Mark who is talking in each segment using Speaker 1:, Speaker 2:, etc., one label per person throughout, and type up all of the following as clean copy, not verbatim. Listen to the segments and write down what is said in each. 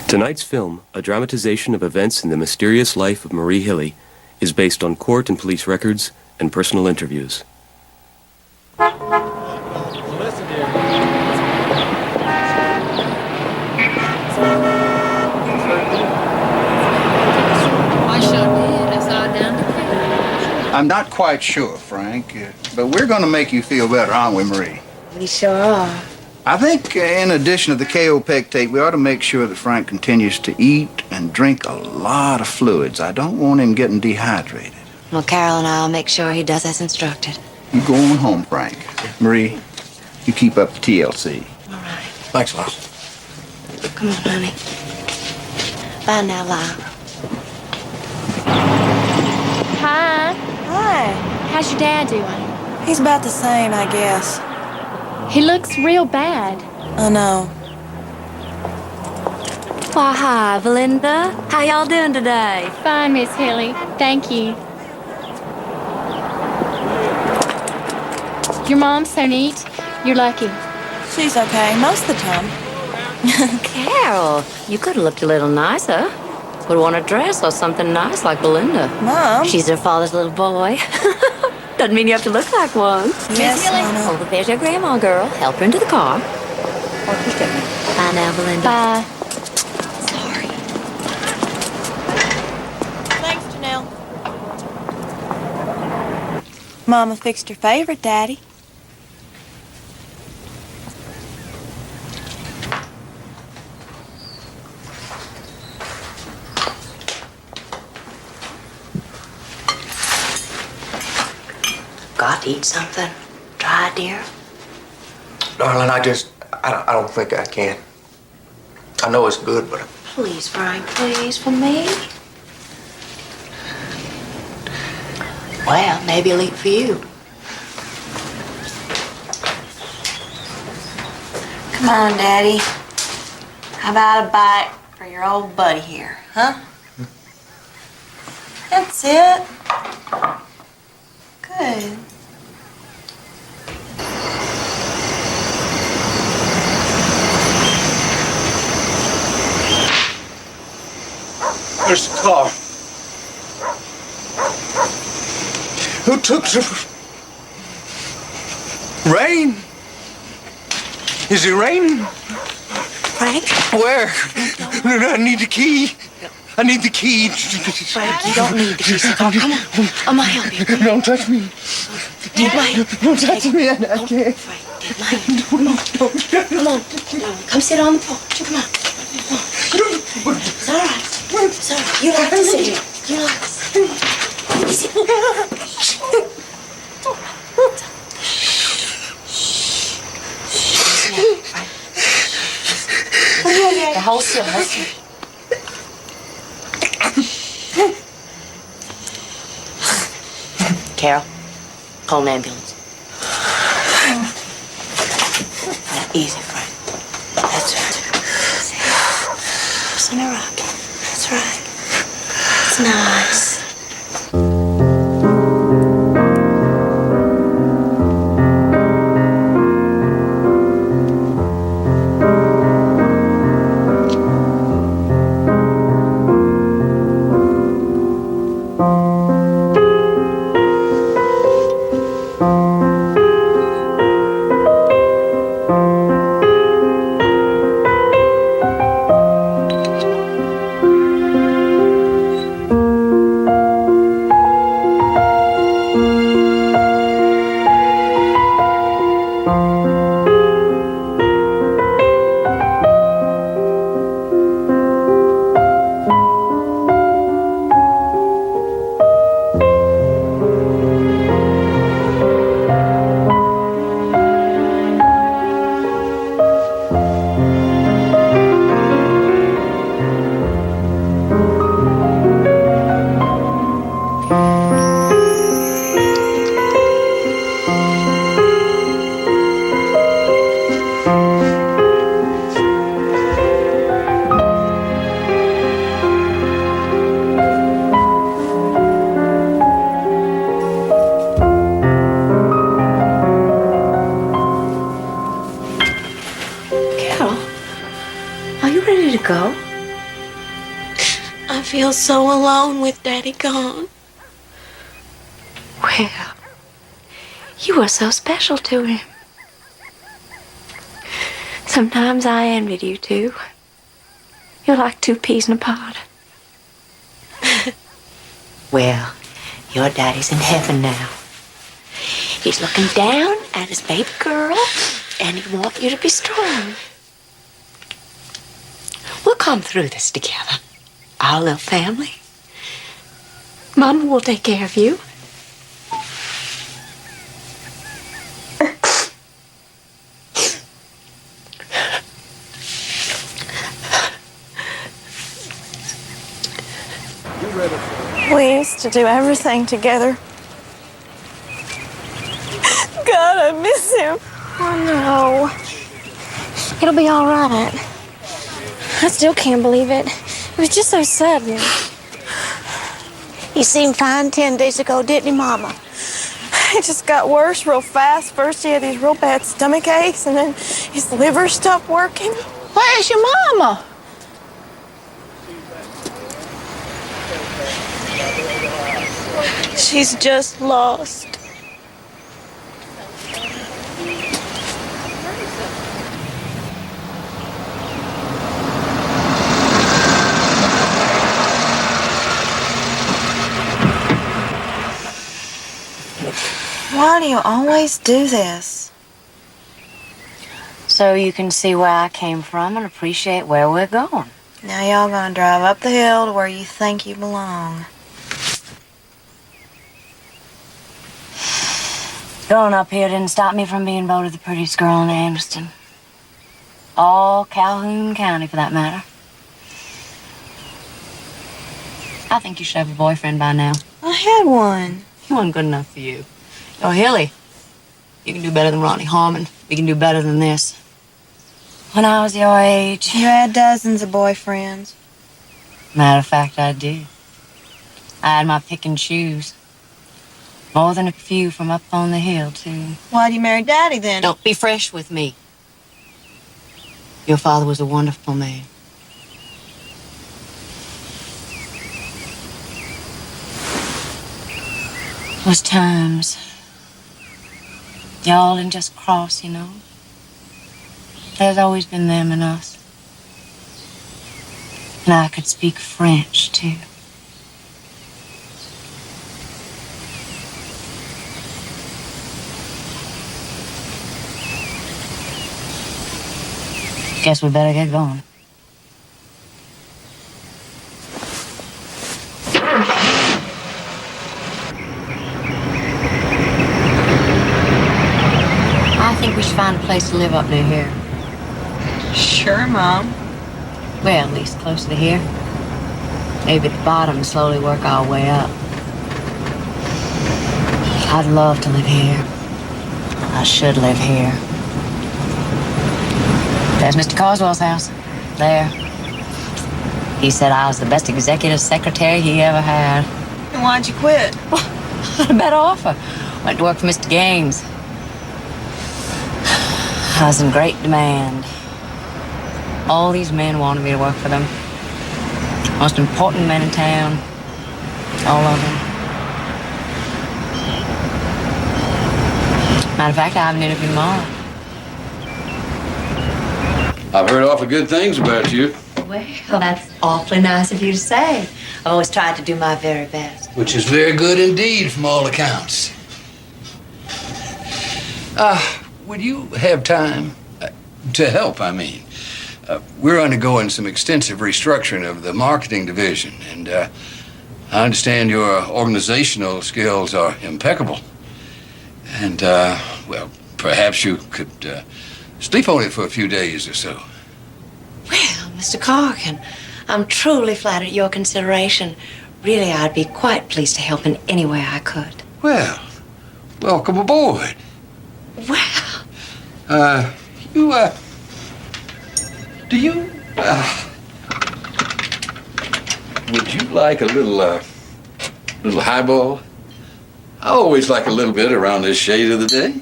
Speaker 1: Tonight's film, a dramatization of events in the mysterious life of Marie Hilley, is based on court and police records and personal interviews.
Speaker 2: I'm not quite sure, Frank, but we're going to make you feel better, aren't we, Marie?
Speaker 3: We sure are.
Speaker 2: I think in addition to the KO pectate, we ought to make sure that Frank continues to eat and drink a lot of fluids. I don't want him getting dehydrated.
Speaker 3: Well, Carol and I'll make sure he does as instructed.
Speaker 2: You go on home, Frank. Marie, you keep up the TLC.
Speaker 3: All right.
Speaker 4: Thanks, Lyle.
Speaker 3: Come on, honey. Bye now, Lyle.
Speaker 5: Hi.
Speaker 6: Hi.
Speaker 5: How's your dad doing?
Speaker 6: He's about the same, I guess.
Speaker 5: He looks real bad.
Speaker 6: I know.
Speaker 3: Why, hi, Belinda. How y'all doing today?
Speaker 5: Fine, Miss Hilley. Thank you. Your mom's so neat. You're lucky.
Speaker 6: She's okay, most of the time.
Speaker 3: Carol, you could have looked a little nicer. Would want a dress or something nice like Belinda.
Speaker 6: Mom?
Speaker 3: She's her father's little boy. Doesn't mean you have to look like one.
Speaker 6: Yes, Mama.
Speaker 3: Oh, there's your grandma, girl. Help her into the car. Bye now, Belinda.
Speaker 5: Bye.
Speaker 3: Sorry.
Speaker 6: Thanks, Janelle. Mama fixed your favorite, Daddy.
Speaker 3: Got to eat something. Try it, dear.
Speaker 4: Darling, I don't think I can. I know it's good, but...
Speaker 3: Please, Frank, please, for me. Well, maybe I'll eat for you. Come on, Daddy. How about a bite for your old buddy here, huh? That's it. Good.
Speaker 4: There's the car. Who took the... Rain? Is it raining?
Speaker 3: Frank?
Speaker 4: Where? I need the key. I need the key.
Speaker 3: Frank, you don't need the keys to the car. Come on. I'm gonna help you.
Speaker 4: Don't touch me.
Speaker 3: Take my hand.
Speaker 4: Don't touch me. I can't.
Speaker 3: Frank, take my hand. Come on. Come on. Come sit on the porch. Come on. It's all right. It's all right. You like to sit here. You like to sit here. Sit. The whole still, whole still. Carol, call an ambulance. Now, easy, Frank. That's right. Listen to rock. That's right. It's nice. Are you ready to go?
Speaker 6: feel so alone with Daddy gone.
Speaker 3: Well, you were so special to him. Sometimes I envied you, too. You're like two peas in a pod. Well, your daddy's in heaven now. He's looking down at his baby girl, and he wants you to be strong. We'll come through this together, our little family. Mama will take care of you.
Speaker 6: We used to do everything together. God, I miss him.
Speaker 5: Oh, no. It'll be all right. I still can't believe it. It was just so sudden.
Speaker 6: He seemed fine 10 days ago, didn't he, Mama? It just got worse real fast. First he had these real bad stomach aches, and then his liver stopped working.
Speaker 7: Where's your mama?
Speaker 6: She's just lost. Why do you always do this?
Speaker 3: So you can see where I came from and appreciate where we're going.
Speaker 6: Now y'all gonna drive up the hill to where you think you belong.
Speaker 3: Growing up here didn't stop me from being voted the prettiest girl in Anderson. All Calhoun County, for that matter. I think you should have a boyfriend by now.
Speaker 6: I had one.
Speaker 3: He wasn't good enough for you. Oh, Hilly, you can do better than Ronnie Harmon. You can do better than this. When I was your age...
Speaker 6: You had dozens of boyfriends.
Speaker 3: Matter of fact, I did. I had my pick and choose. More than a few from up on the hill, too.
Speaker 6: Why'd you marry Daddy, then?
Speaker 3: Don't be fresh with me. Your father was a wonderful man. Those times, y'all didn't just cross, you know. There's always been them and us. And I could speak French, too. Guess we better get going. I think we should find a place to live up near here.
Speaker 6: Sure, Mom.
Speaker 3: Well, at least close to here. Maybe at the bottom and slowly work our way up. I'd love to live here. I should live here. There's Mr. Carswell's house. There. He said I was the best executive secretary he ever had.
Speaker 6: And why'd you quit?
Speaker 3: Well, I had a better offer. Went to work for Mr. Gaines. I was in great demand. All these men wanted me to work for them. Most important men in town. All of them. Matter of fact, I have an interview tomorrow.
Speaker 8: I've heard awfully good things about you.
Speaker 3: Well, that's awfully nice of you to say. I've always tried to do my very best.
Speaker 8: Which is very good indeed from all accounts. Would you have time to help, I mean? We're undergoing some extensive restructuring of the marketing division, and I understand your organizational skills are impeccable. And, well, perhaps you could sleep on it for a few days or so.
Speaker 3: Well, Mr. Corrigan, I'm truly flattered at your consideration. Really, I'd be quite pleased to help in any way I could.
Speaker 8: Well, welcome aboard.
Speaker 3: Well,
Speaker 8: Would you like a little highball? I always like a little bit around this shade of the day.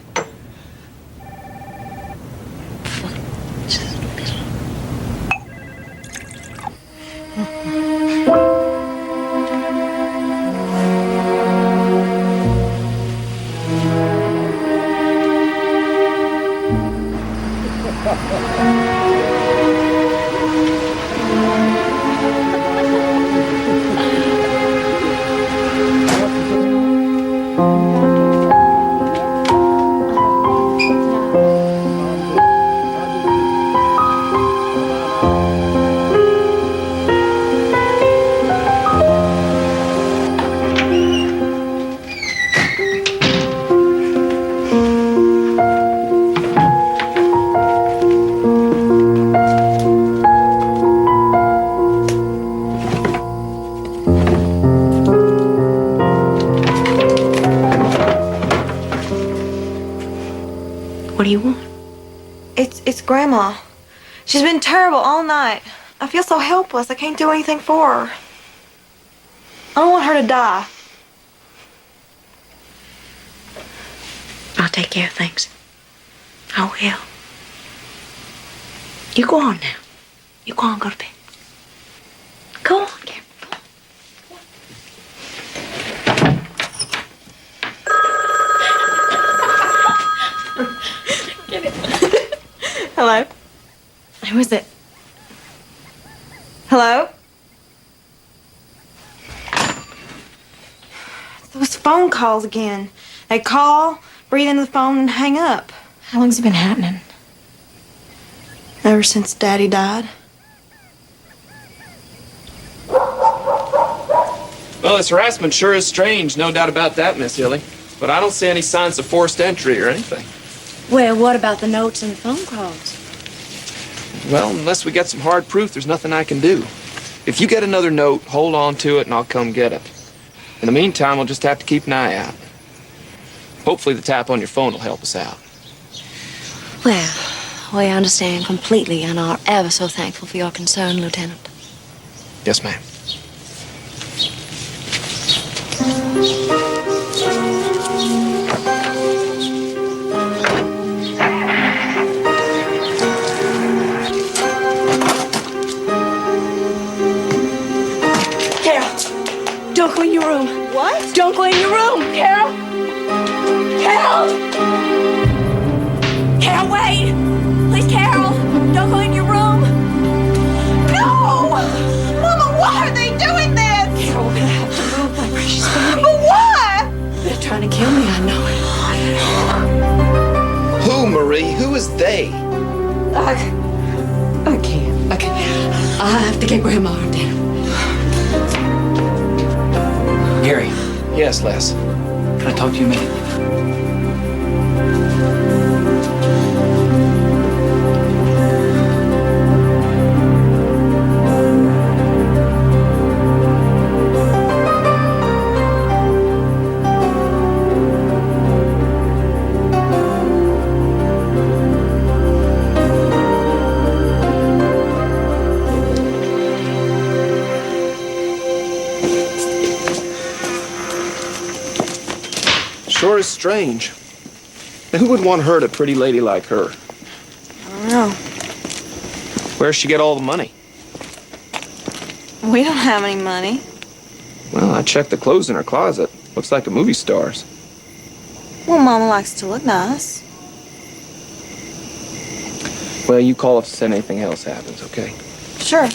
Speaker 6: Mama. She's been terrible all night. I feel so helpless. I can't do anything for her. I don't want her to die.
Speaker 3: I'll take care of things. I will. You go on now. You go on, go to bed. Go on, Karen.
Speaker 6: Get it. Hello? Who is it? Hello? Those phone calls again. They call, breathe into the phone, and hang up.
Speaker 5: How long's it been happening?
Speaker 6: Ever since Daddy died.
Speaker 9: Well, this harassment sure is strange, no doubt about that, Miss Hilley. But I don't see any signs of forced entry or anything.
Speaker 3: Well, what about the notes and the phone calls?
Speaker 9: Well, unless we get some hard proof, there's nothing I can do. If you get another note, hold on to it and I'll come get it. In the meantime, we'll just have to keep an eye out. Hopefully the tap on your phone will help us out.
Speaker 3: Well, we understand completely and are ever so thankful for your concern, Lieutenant.
Speaker 9: Yes, ma'am.
Speaker 3: Carol, don't go in your room.
Speaker 6: What?
Speaker 3: Don't go in your room, Carol. Carol! Carol, wait! Please, Carol, don't go in your room.
Speaker 6: No! Mama, why are they doing this?
Speaker 3: Carol, we're gonna have to move, my precious baby.
Speaker 6: But why?
Speaker 3: They're trying to kill me, I know it.
Speaker 9: Who, Marie? Who is they?
Speaker 3: I can't. I have to get Grandma her dinner.
Speaker 10: Gary,
Speaker 9: Yes, Les.
Speaker 10: can I talk to you a minute?
Speaker 9: Sure is strange. Now, who would want to hurt a pretty lady like her?
Speaker 6: I don't know.
Speaker 9: Where'd she get all the money?
Speaker 6: We don't have any money.
Speaker 9: Well, I checked the clothes in her closet. Looks like a movie star's.
Speaker 6: Well, Mama likes to look nice.
Speaker 9: Well, you call if anything else happens, okay?
Speaker 6: Sure.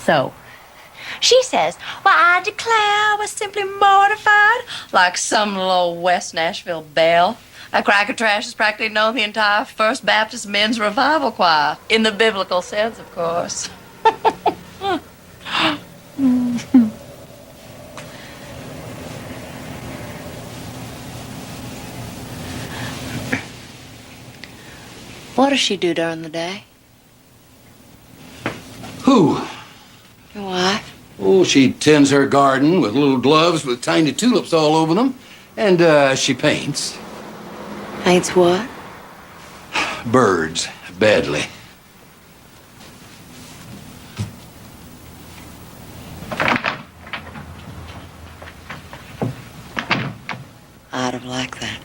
Speaker 3: So, she says, well, I declare I was simply mortified, like some little old West Nashville belle. A crack of trash has practically known the entire First Baptist Men's Revival Choir, in the biblical sense, of course. What does she do during the day?
Speaker 8: Who?
Speaker 3: Your wife?
Speaker 8: Oh, she tends her garden with little gloves with tiny tulips all over them. And she paints.
Speaker 3: Paints what?
Speaker 8: Birds, badly.
Speaker 3: I'd have liked that.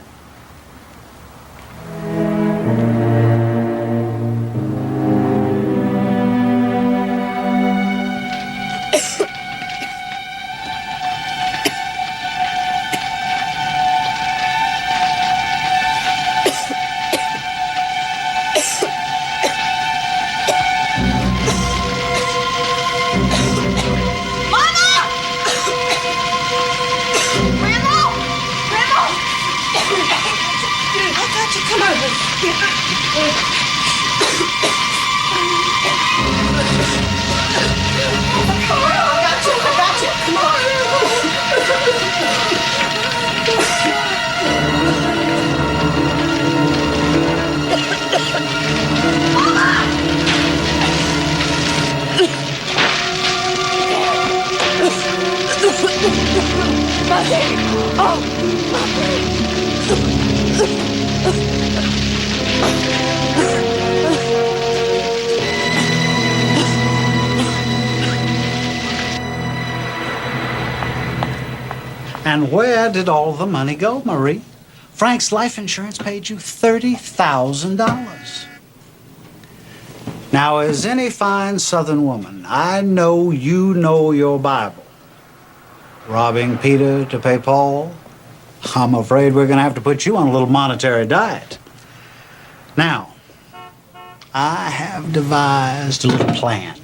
Speaker 3: My baby! Oh!
Speaker 11: And where did all the money go, Marie? Frank's life insurance paid you $30,000. Now, as any fine Southern woman, I know you know your Bible. Robbing Peter to pay Paul? I'm afraid we're going to have to put you on a little monetary diet. Now, I have devised a little plan.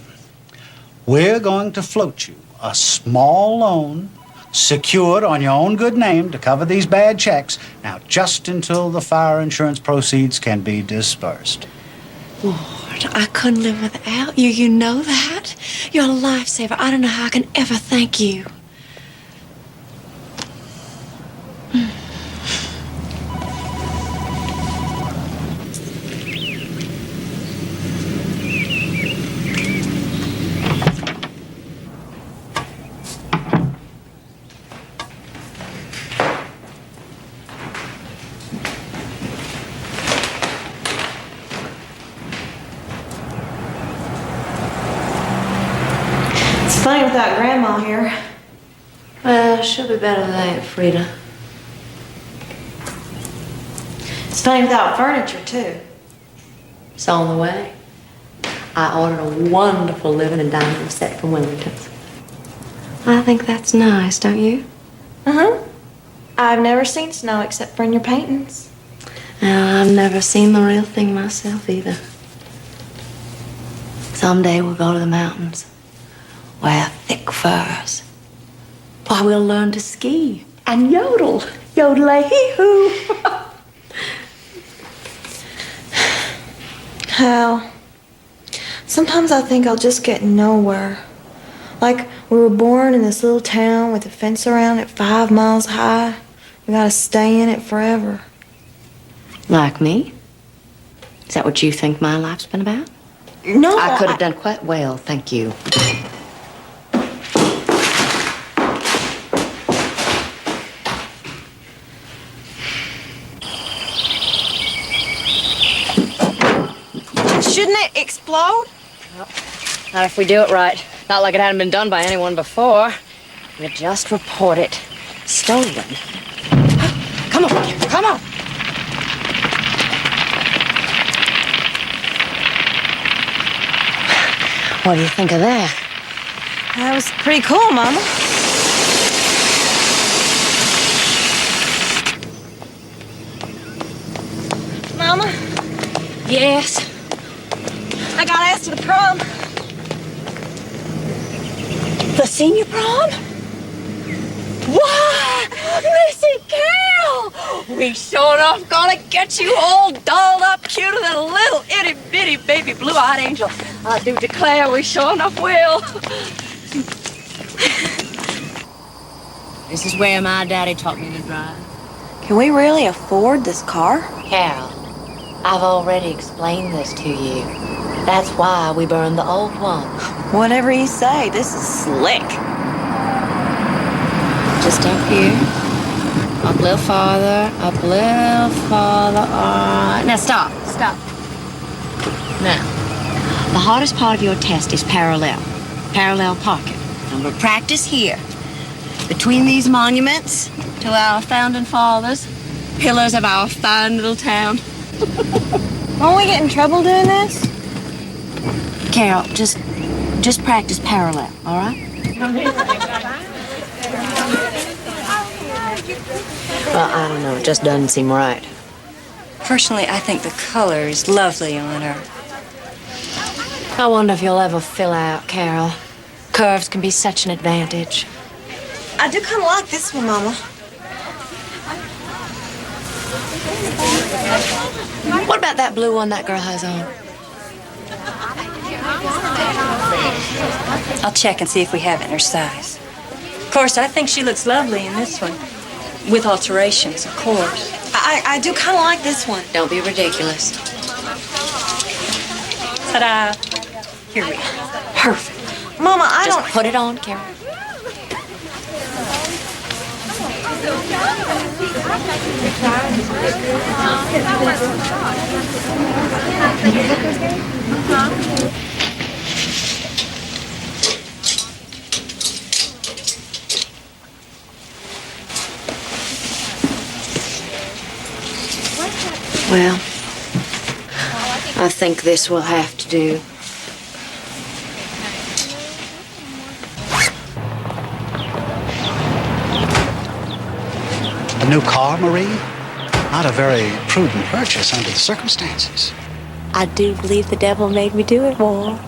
Speaker 11: We're going to float you a small loan secured on your own good name to cover these bad checks. Now, just until the fire insurance proceeds can be dispersed.
Speaker 3: Lord, I couldn't live without you. You know that. You're a lifesaver. I don't know how I can ever thank you.
Speaker 6: It's funny without Grandma here.
Speaker 3: Well, she'll be better than Aunt Frida.
Speaker 6: It's funny without furniture, too.
Speaker 3: It's on the way. I ordered a wonderful living and dining room set from Wilmington's. I think that's nice, don't you?
Speaker 6: Uh-huh. I've never seen snow except for in your paintings.
Speaker 3: I've never seen the real thing myself either. Someday we'll go to the mountains, wear thick furs. Why, we'll learn to ski and yodel. Yodel-a-hee-hoo.
Speaker 6: Hal, sometimes I think I'll just get nowhere. Like we were born in this little town with a fence around it 5 miles high. We gotta stay in it forever.
Speaker 3: Like me? Is that what you think my life's been about?
Speaker 6: No,
Speaker 3: I could have done quite well, thank you.
Speaker 6: Shouldn't it explode?
Speaker 3: Not if we do it right. Not like it hadn't been done by anyone before. We just report it stolen. Come on, Gary, come on. What do you think of that?
Speaker 6: That was pretty cool, Mama. Mama,
Speaker 3: Yes.
Speaker 6: I got asked to the prom.
Speaker 3: The senior prom? Why, Missy Carol! We sure enough gonna get you all dolled up cuter than a little itty-bitty baby blue-eyed angel. I do declare we sure enough will. This is where my daddy taught me to drive.
Speaker 6: Can we really afford this car?
Speaker 3: Carol, I've already explained this to you. That's why we burned the old one.
Speaker 6: Whatever you say, this is slick.
Speaker 3: Just up here. Up a little farther. Up a little farther. Now stop. Stop. Now, the hardest part of your test is parallel. Parallel parking. I'm going to practice here. Between these monuments to our founding fathers, pillars of our fine little town.
Speaker 6: Won't we get in trouble doing this?
Speaker 3: Carol, just practice parallel, all right? Well, I don't know. It just doesn't seem right.
Speaker 12: Personally, I think the color is lovely on her.
Speaker 3: I wonder if you'll ever fill out, Carol. Curves can be such an advantage.
Speaker 6: I do kind of like this one, Mama.
Speaker 3: What about that blue one that girl has on?
Speaker 12: I'll check and see if we have it in her size. Of course, I think she looks lovely in this one. With alterations, of course.
Speaker 6: I do kind of like this one.
Speaker 3: Don't be ridiculous.
Speaker 12: Ta-da. Here we are.
Speaker 3: Perfect.
Speaker 6: Mama, I
Speaker 3: Just
Speaker 6: don't...
Speaker 3: put it on, Carol.
Speaker 13: Well, I think this will have to do.
Speaker 11: A new car, Marie? Not a very prudent purchase under the circumstances.
Speaker 13: I do believe the devil made me do it, Ward.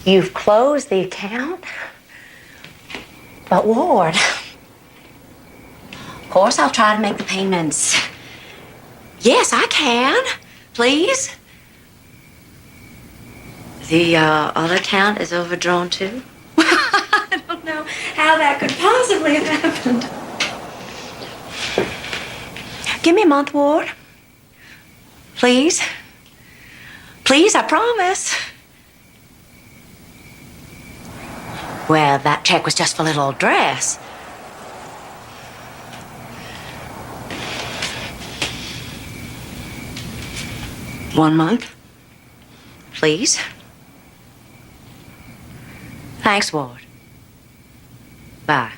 Speaker 13: You've closed the account? But Ward, of course I'll try to make the payments. Yes, I can. Please. The other account is overdrawn too? I don't know how that could possibly have happened. Give me a month, Ward. Please. Please, I promise. Well, that check was just for a little dress. One month, please. Thanks, Ward. Bye.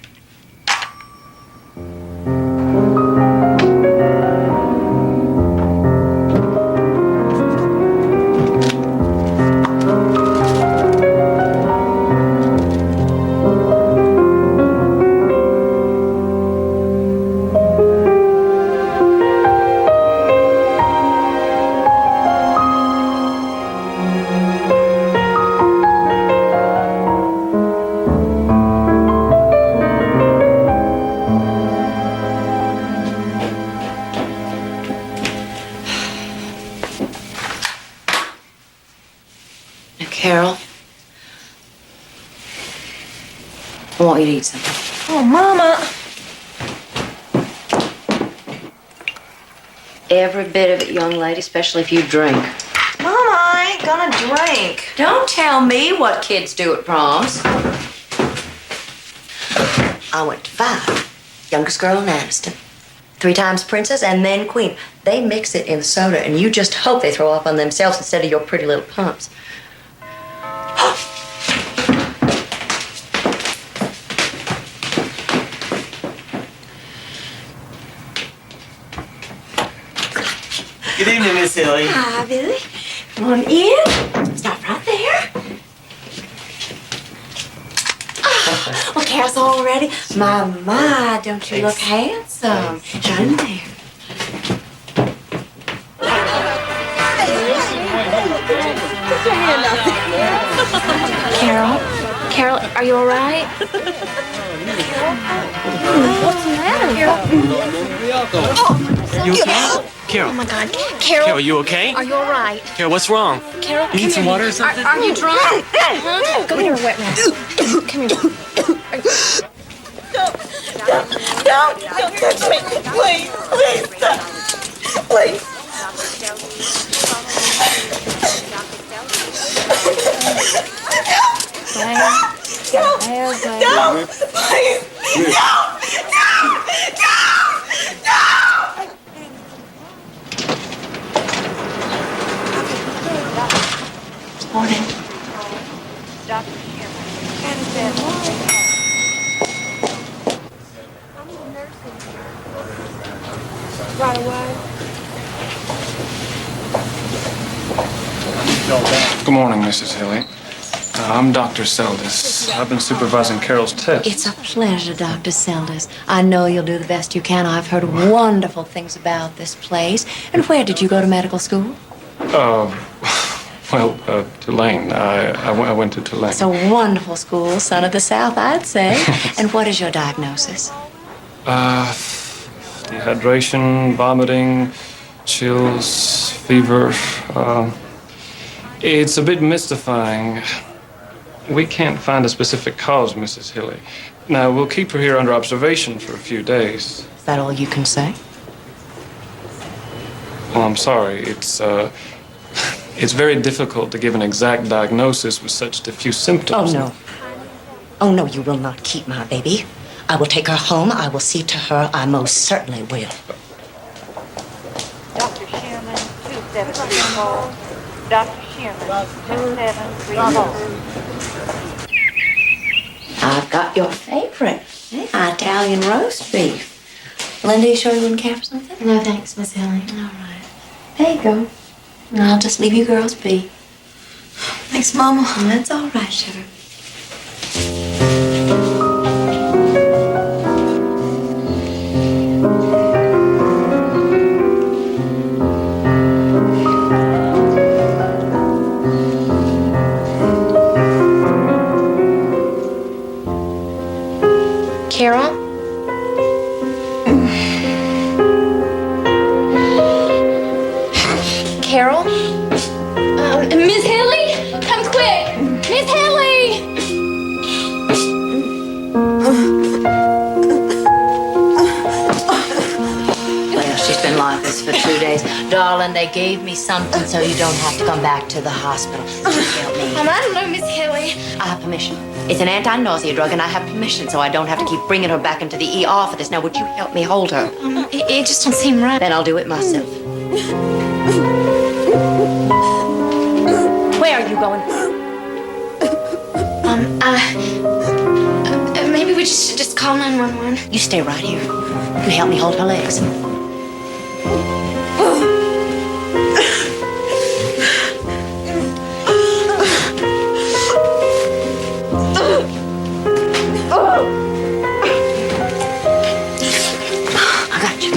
Speaker 13: Carol, I want you to eat something.
Speaker 6: Oh, Mama.
Speaker 13: Every bit of it, young lady, especially if you drink.
Speaker 6: Mama, I ain't gonna drink.
Speaker 13: Don't tell me what kids do at proms. I went to 5. Youngest girl in Aniston. 3 times princess and then queen. They mix it in soda, and you just hope they throw up on themselves instead of your pretty little pumps.
Speaker 14: Good evening, Miss Hilley.
Speaker 13: Hi, Billy. Come on in. Stop right there. Oh, well, Carol's all ready. My, don't you look handsome. Shut in there.
Speaker 5: Carol, are you all right? What's the matter?
Speaker 14: You okay? Carol.
Speaker 5: Oh my God,
Speaker 14: Carol, you okay?
Speaker 5: Are you all right?
Speaker 14: Carol, what's wrong?
Speaker 5: Carol,
Speaker 14: You need some water or something?
Speaker 5: Are you drunk? Huh? Go get her a wet nap. Come here.
Speaker 7: Don't touch me. Please, please, stop. Please. Don't, please,
Speaker 13: Morning.
Speaker 5: Right away.
Speaker 15: Good morning, Mrs. Hilley. I'm Dr. Seldes. I've been supervising Carol's tests.
Speaker 13: It's a pleasure, Dr. Seldes. I know you'll do the best you can. I've heard wonderful things about this place. And where did you go to medical school?
Speaker 15: Tulane. I went to Tulane.
Speaker 13: It's a wonderful school, son of the South, I'd say. And what is your diagnosis?
Speaker 15: Dehydration, vomiting, chills, fever. It's a bit mystifying. We can't find a specific cause, Mrs. Hilley. Now, we'll keep her here under observation for a few days.
Speaker 13: Is that all you can say?
Speaker 15: Well, I'm sorry. It's very difficult to give an exact diagnosis with such diffuse symptoms.
Speaker 13: Oh, no. Oh, no, you will not keep my baby. I will take her home. I will see to her. I most certainly will.
Speaker 16: Dr. Sherman, 273 call. Dr. Shearman, 2734.
Speaker 13: I've got your favorite, Italian roast beef. Linda, you sure you wouldn't care for something?
Speaker 6: No, thanks, Miss Hilley.
Speaker 13: All right. There you go. And I'll just leave you girls be.
Speaker 6: Thanks, Mama.
Speaker 13: That's all right, sugar.
Speaker 5: Carol? Carol? Miss Hilley? Come quick! Miss Hilley!
Speaker 13: Well, she's been like this for 2 days. Darling, they gave me something so you don't have to come back to the hospital. Just help me.
Speaker 5: I don't know, Miss Hilley.
Speaker 13: I have permission. It's an anti-nausea drug, and I have permission, so I don't have to keep bringing her back into the ER for this. Now, would you help me hold her?
Speaker 5: It just don't seem right.
Speaker 13: Then I'll do it myself. Where are you going?
Speaker 5: Maybe we should just call 911.
Speaker 13: You stay right here. You help me hold her legs. I got you.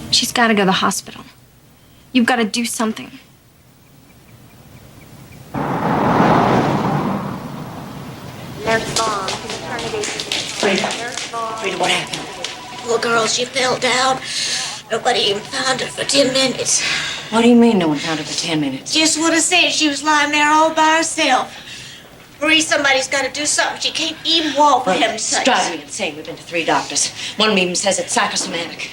Speaker 5: She's got to go to the hospital. You've got to do something.
Speaker 16: Nurse Vaughn, maternity.
Speaker 13: Rita, what happened?
Speaker 7: Poor girl, she fell down. Nobody even found her for 10 minutes.
Speaker 13: What do you mean no one found her for 10 minutes?
Speaker 7: Just what I said. She was lying there all by herself. Marie, somebody's got to do something. She can't even walk for heaven's
Speaker 13: It's
Speaker 7: sakes.
Speaker 13: driving me insane. We've been to 3 doctors. One of them even says it's psychosomatic.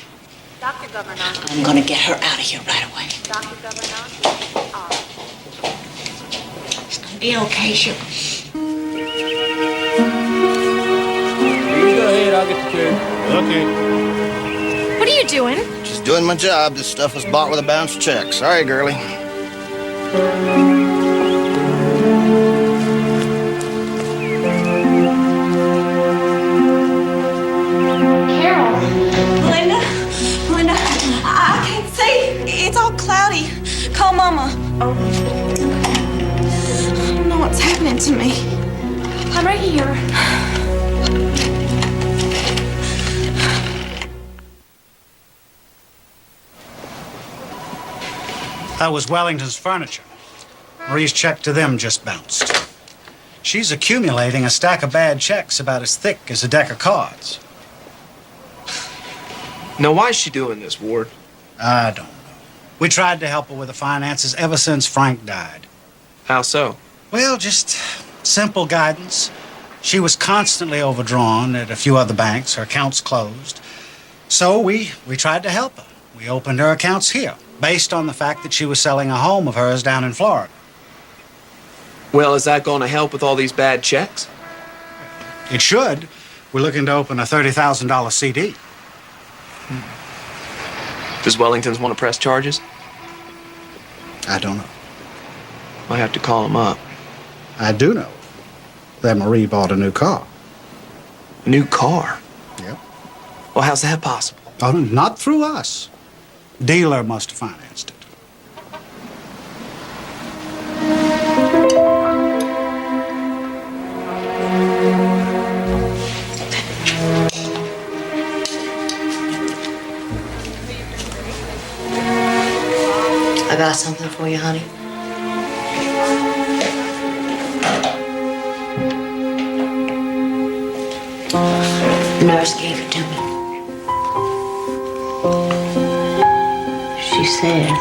Speaker 16: Dr. Governor.
Speaker 13: I'm gonna get her out of here right away.
Speaker 16: Dr. Governor.
Speaker 7: It's gonna be okay, sugar.
Speaker 17: You go ahead, I'll get the chair. Okay.
Speaker 5: What are you doing?
Speaker 18: Just doing my job. This stuff was bought with a bounced check. Sorry, girlie.
Speaker 5: Carol.
Speaker 6: Linda, I can't see. It's all cloudy. Call Mama. I don't know what's happening to me.
Speaker 5: I'm right here.
Speaker 11: That was Wellington's furniture. Marie's check to them just bounced. She's accumulating a stack of bad checks about as thick as a deck of cards.
Speaker 9: Now, why is she doing this, Ward?
Speaker 11: I don't know. We tried to help her with the finances ever since Frank died.
Speaker 9: How so?
Speaker 11: Well, just simple guidance. She was constantly overdrawn at a few other banks, her accounts closed. So we tried to help her. We opened her accounts here, based on the fact that she was selling a home of hers down in Florida.
Speaker 9: Well, is that going to help with all these bad checks?
Speaker 11: It should. We're looking to open a $30,000 CD.
Speaker 9: Does Wellington's want to press charges?
Speaker 11: I don't know.
Speaker 9: I have to call him up.
Speaker 11: I do know that Marie bought a new car.
Speaker 9: A new car?
Speaker 11: Yep.
Speaker 9: Well, how's that possible?
Speaker 11: Oh, not through us. Dealer must have financed it.
Speaker 13: I got something for you, honey. Nurse gave it to me. She says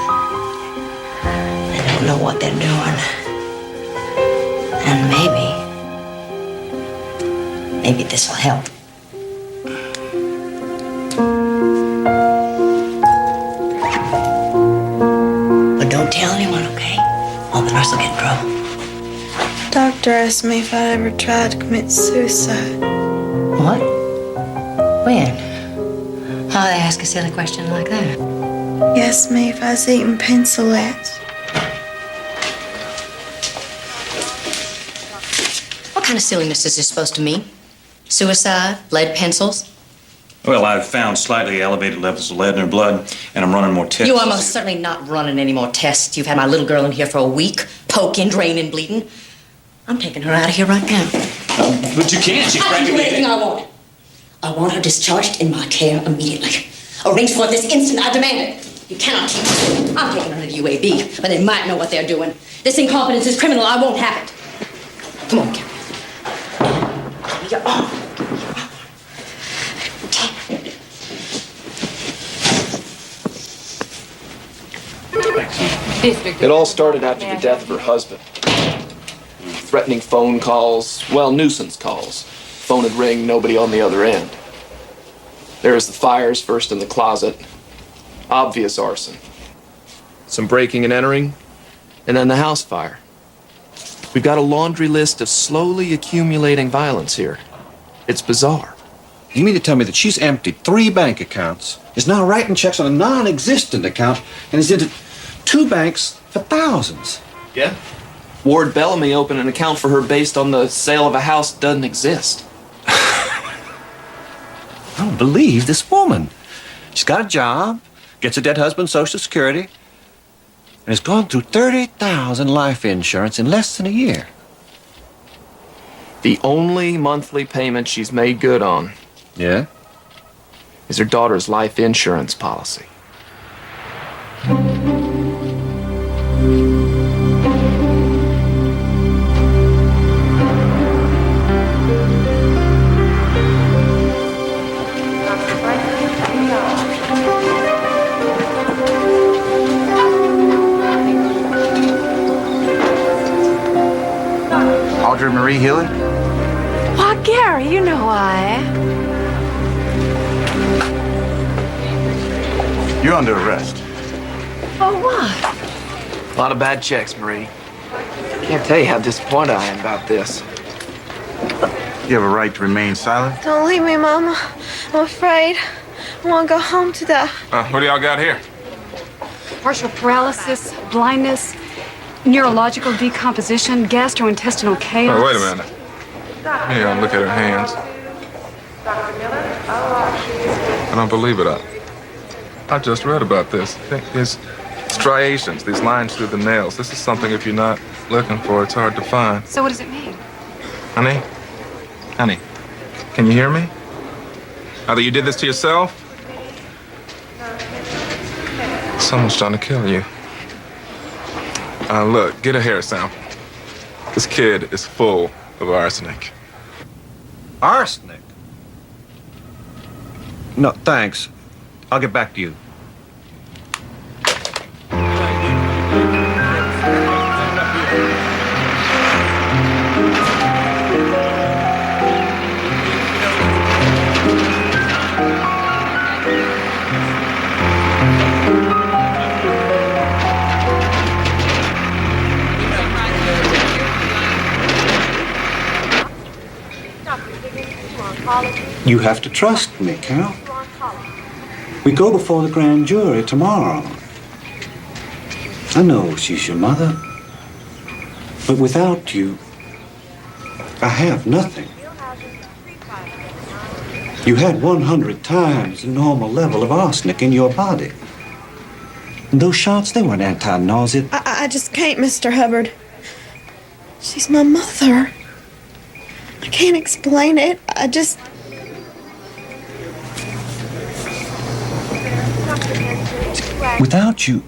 Speaker 13: they don't know what they're doing. And maybe this will help. But don't tell anyone, okay? Or the nurse will get in trouble.
Speaker 6: Doctor asked me if I'd ever tried to commit suicide.
Speaker 13: What? When? How they ask a silly question like that?
Speaker 6: He asked me if I was eating pencillettes.
Speaker 13: What kind of silliness is this supposed to mean? Suicide? Lead pencils?
Speaker 19: Well, I've found slightly elevated levels of lead in her blood, and I'm running more tests.
Speaker 13: You are most certainly not running any more tests. You've had my little girl in here for a week, poking, draining, bleeding. I'm taking her out of here right now.
Speaker 19: But you can't. She's
Speaker 13: I can do
Speaker 19: practically...
Speaker 13: anything I want. I want her discharged in my care immediately. Arrange for it this instant. I demand it. You cannot keep her. I'm taking her to the UAB, but they might know what they're doing. This incompetence is criminal. I won't have it. Come on, Carrie. Give me your arm.
Speaker 9: It all started after the death of her husband. Threatening phone calls, well, nuisance calls. Phone would ring, nobody on the other end. There was the fires, first in the closet. Obvious arson. Some breaking and entering, and then the house fire. We've got a laundry list of slowly accumulating violence here. It's bizarre.
Speaker 18: You mean to tell me that she's emptied 3 bank accounts, is now writing checks on a non-existent account, and is into 2 banks for thousands?
Speaker 9: Yeah? Ward Bellamy opened an account for her based on the sale of a house that doesn't exist.
Speaker 18: I don't believe this woman. She's got a job, gets her dead husband's Social Security, and has gone through $30,000 life insurance in less than a year.
Speaker 9: The only monthly payment she's made good on.
Speaker 18: Yeah?
Speaker 9: Is her daughter's life insurance policy.
Speaker 2: Audrey Marie Hilley?
Speaker 20: Why, Gary, you know I am.
Speaker 2: You're under arrest.
Speaker 20: For what?
Speaker 9: A lot of bad checks, Marie. Can't tell you how disappointed I am about this.
Speaker 2: You have a right to remain silent.
Speaker 6: Don't leave me, Mama. I'm afraid. I want to go home today.
Speaker 21: What do y'all got here?
Speaker 20: Partial paralysis, blindness, neurological decomposition, gastrointestinal chaos.
Speaker 21: Oh, wait a minute. Here, look at her hands. I don't believe it. I just read about this. There's striations, these lines through the nails. This is something, if you're not looking for, it's hard to find.
Speaker 20: So what does it mean?
Speaker 21: Honey? Honey, can you hear me? Either you did this to yourself, someone's trying to kill you. Look, get a hair sample. This kid is full of arsenic.
Speaker 18: Arsenic? No, thanks. I'll get back to you. You have to trust me, Carol. We go before the grand jury tomorrow. I know she's your mother, but without you, I have nothing. You had 100 times the normal level of arsenic in your body. And those shots, they weren't anti-nauseant.
Speaker 6: I just can't, Mr. Hubbard. She's my mother. I can't explain it. I just...
Speaker 18: Without you,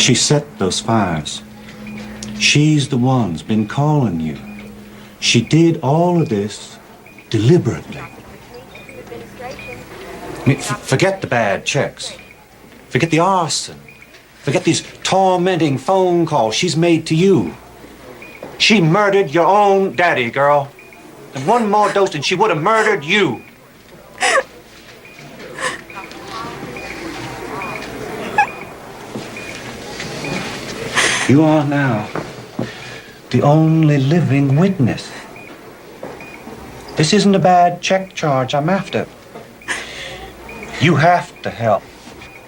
Speaker 18: She set those fires. She's the one's been calling you. She did all of this deliberately. I mean, forget the bad checks. Forget the arson. Forget these tormenting phone calls she's made to you. She murdered your own daddy, girl. And one more dose and she would have murdered you. You are now the only living witness. This isn't a bad check charge I'm after. You have to help.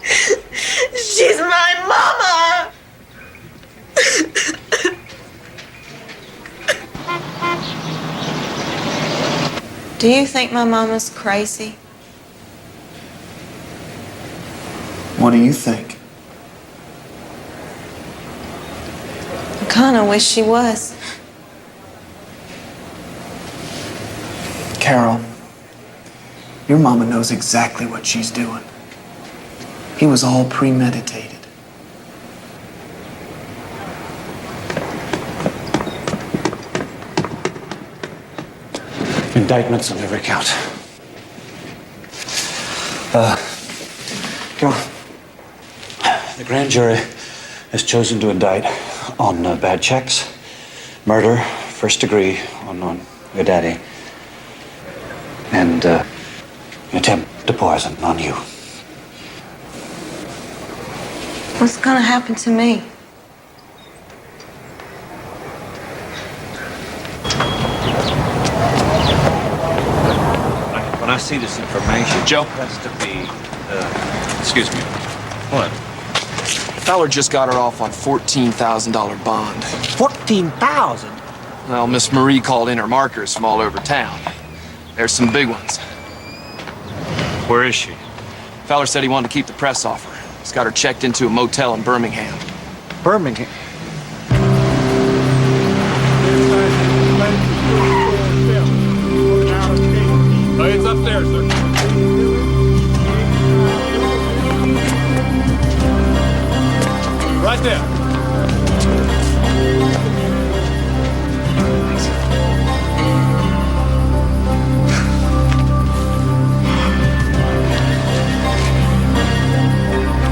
Speaker 7: She's my mama!
Speaker 6: Do you think my mama's crazy?
Speaker 10: What do you think?
Speaker 6: I kind of wish she was.
Speaker 10: Carol, your mama knows exactly what she's doing. He was all premeditated.
Speaker 18: Indictments on every count. Carol, the grand jury has chosen to indict on bad checks, murder, first degree on your daddy, and attempt to poison on you.
Speaker 6: What's gonna happen to me?
Speaker 18: When I see this information,
Speaker 9: Joe?
Speaker 18: has to be, excuse me. What?
Speaker 9: Feller just got her off on $14,000 bond.
Speaker 18: 14,000?
Speaker 9: Well, Miss Marie called in her markers from all over town. There's some big ones.
Speaker 18: Where is she?
Speaker 9: Feller said he wanted to keep the press off her. He's got her checked into a motel in Birmingham.
Speaker 18: Birmingham?
Speaker 21: It's upstairs, sir. Right there.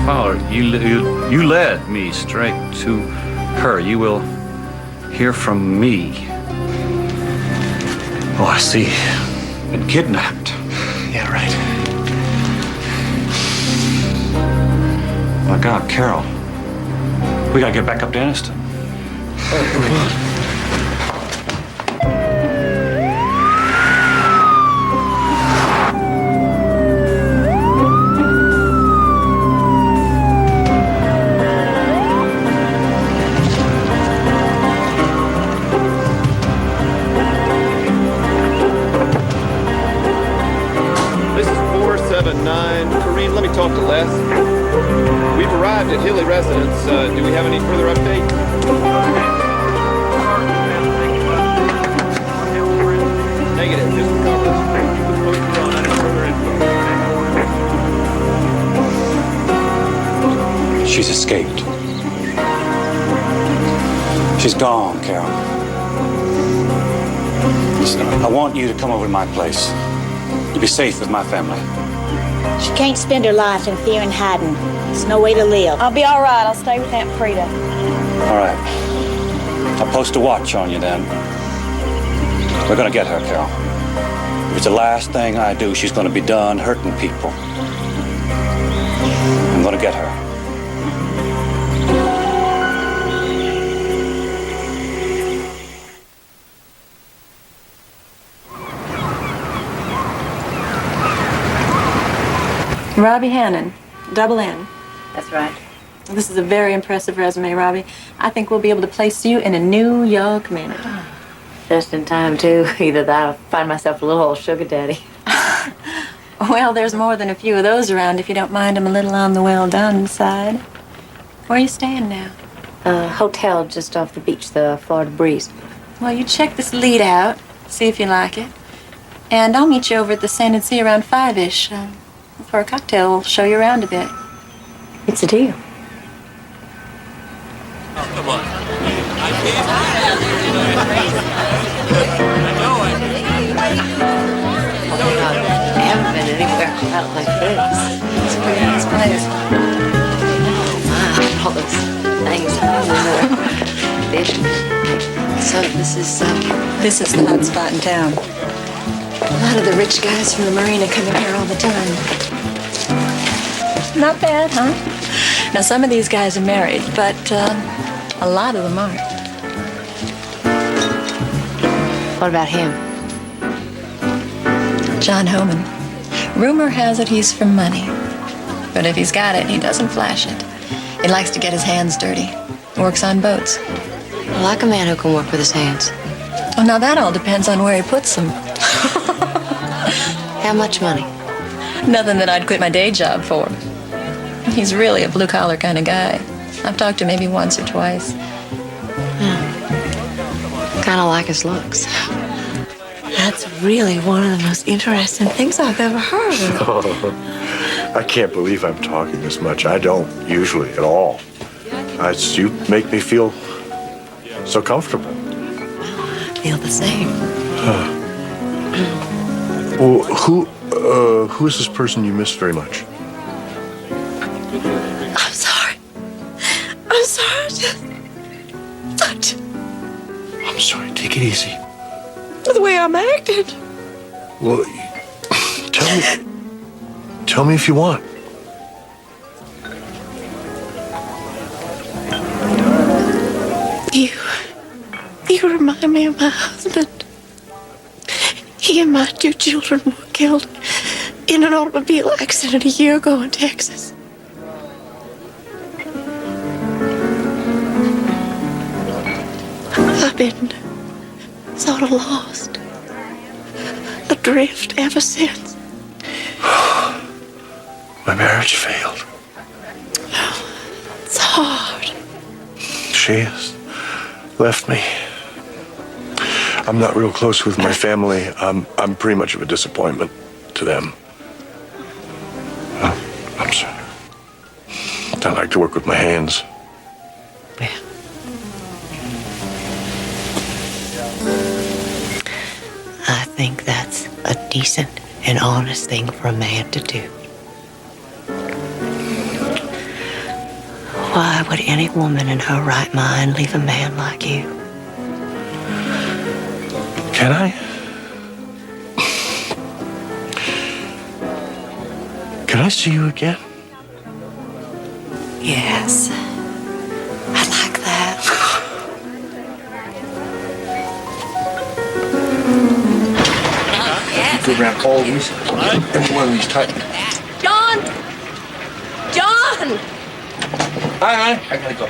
Speaker 1: Fowler, you led me straight to her. You will hear from me.
Speaker 18: Oh, I see. Been kidnapped.
Speaker 10: Yeah, right.
Speaker 18: My God, Carol. We gotta get back up to Anniston.
Speaker 9: This is 479. Kareem, let me talk to Les. We've arrived at Hilley residence. Do we have any further update? Negative. Just recovered. Keep us posted on any further info.
Speaker 18: She's escaped. She's gone, Carol. Listen, I want you to come over to my place. You'll be safe with my family.
Speaker 7: She can't spend her life in fear and hiding. It's no way to live.
Speaker 12: I'll be all right. I'll stay with Aunt Frida.
Speaker 18: All right. I'll post a watch on you then. We're gonna get her, Carol. If it's the last thing I do, she's gonna be done hurting people. I'm gonna get her.
Speaker 12: Robbie Hannon, double N.
Speaker 3: That's right.
Speaker 12: This is a very impressive resume, Robbie. I think we'll be able to place you in a New York minute.
Speaker 3: Just in time, too. Either that or find myself a little old sugar daddy.
Speaker 12: Well, there's more than a few of those around if you don't mind them a little on the well-done side. Where are you staying now?
Speaker 3: A hotel just off the beach, the Florida Breeze.
Speaker 12: Well, you check this lead out, see if you like it. And I'll meet you over at the Sand and Sea around 5-ish. For a cocktail, we'll show you around a bit.
Speaker 3: It's a deal.
Speaker 14: Come on.
Speaker 4: I haven't been anywhere out like this. It's a pretty nice place. Wow, all those things in there. Fish. So this is the hot spot in town. A lot of the rich guys from the marina come in here all the time.
Speaker 12: Not bad, huh? Now, some of these guys are married, but a lot of them aren't.
Speaker 4: What about him?
Speaker 12: John Homan. Rumor has it he's from money. But if he's got it, he doesn't flash it. He likes to get his hands dirty. Works on boats.
Speaker 4: I like a man who can work with his hands.
Speaker 12: Well, now that all depends on where he puts them.
Speaker 4: How much money?
Speaker 12: Nothing that I'd quit my day job for. He's really a blue-collar kind of guy. I've talked to him maybe once or twice.
Speaker 4: Kind of like his looks.
Speaker 6: That's really one of the most interesting things I've ever heard.
Speaker 22: Oh, I can't believe I'm talking this much. I don't usually at all. You make me feel so comfortable.
Speaker 6: I feel the same.
Speaker 22: Well, who is this person you miss very much?
Speaker 6: I'm sorry. I'm sorry.
Speaker 22: I'm sorry. Take it easy.
Speaker 6: The way I'm acting.
Speaker 22: Well, tell me if you want.
Speaker 6: You remind me of my husband. He and my 2 children were killed in an automobile accident a year ago in Texas. I've been sort of lost, adrift ever since.
Speaker 22: My marriage failed.
Speaker 6: It's hard.
Speaker 22: She has left me. I'm not real close with my family. I'm pretty much of a disappointment to them. I'm sorry. I like to work with my hands.
Speaker 6: I think that's a decent and honest thing for a man to do. Why would any woman in her right mind leave a man like you?
Speaker 22: Can I? Can I see you again?
Speaker 6: Yes. I'd like that.
Speaker 22: You go around all these, every one of these tight.
Speaker 3: John! John!
Speaker 22: Hi, I gotta go.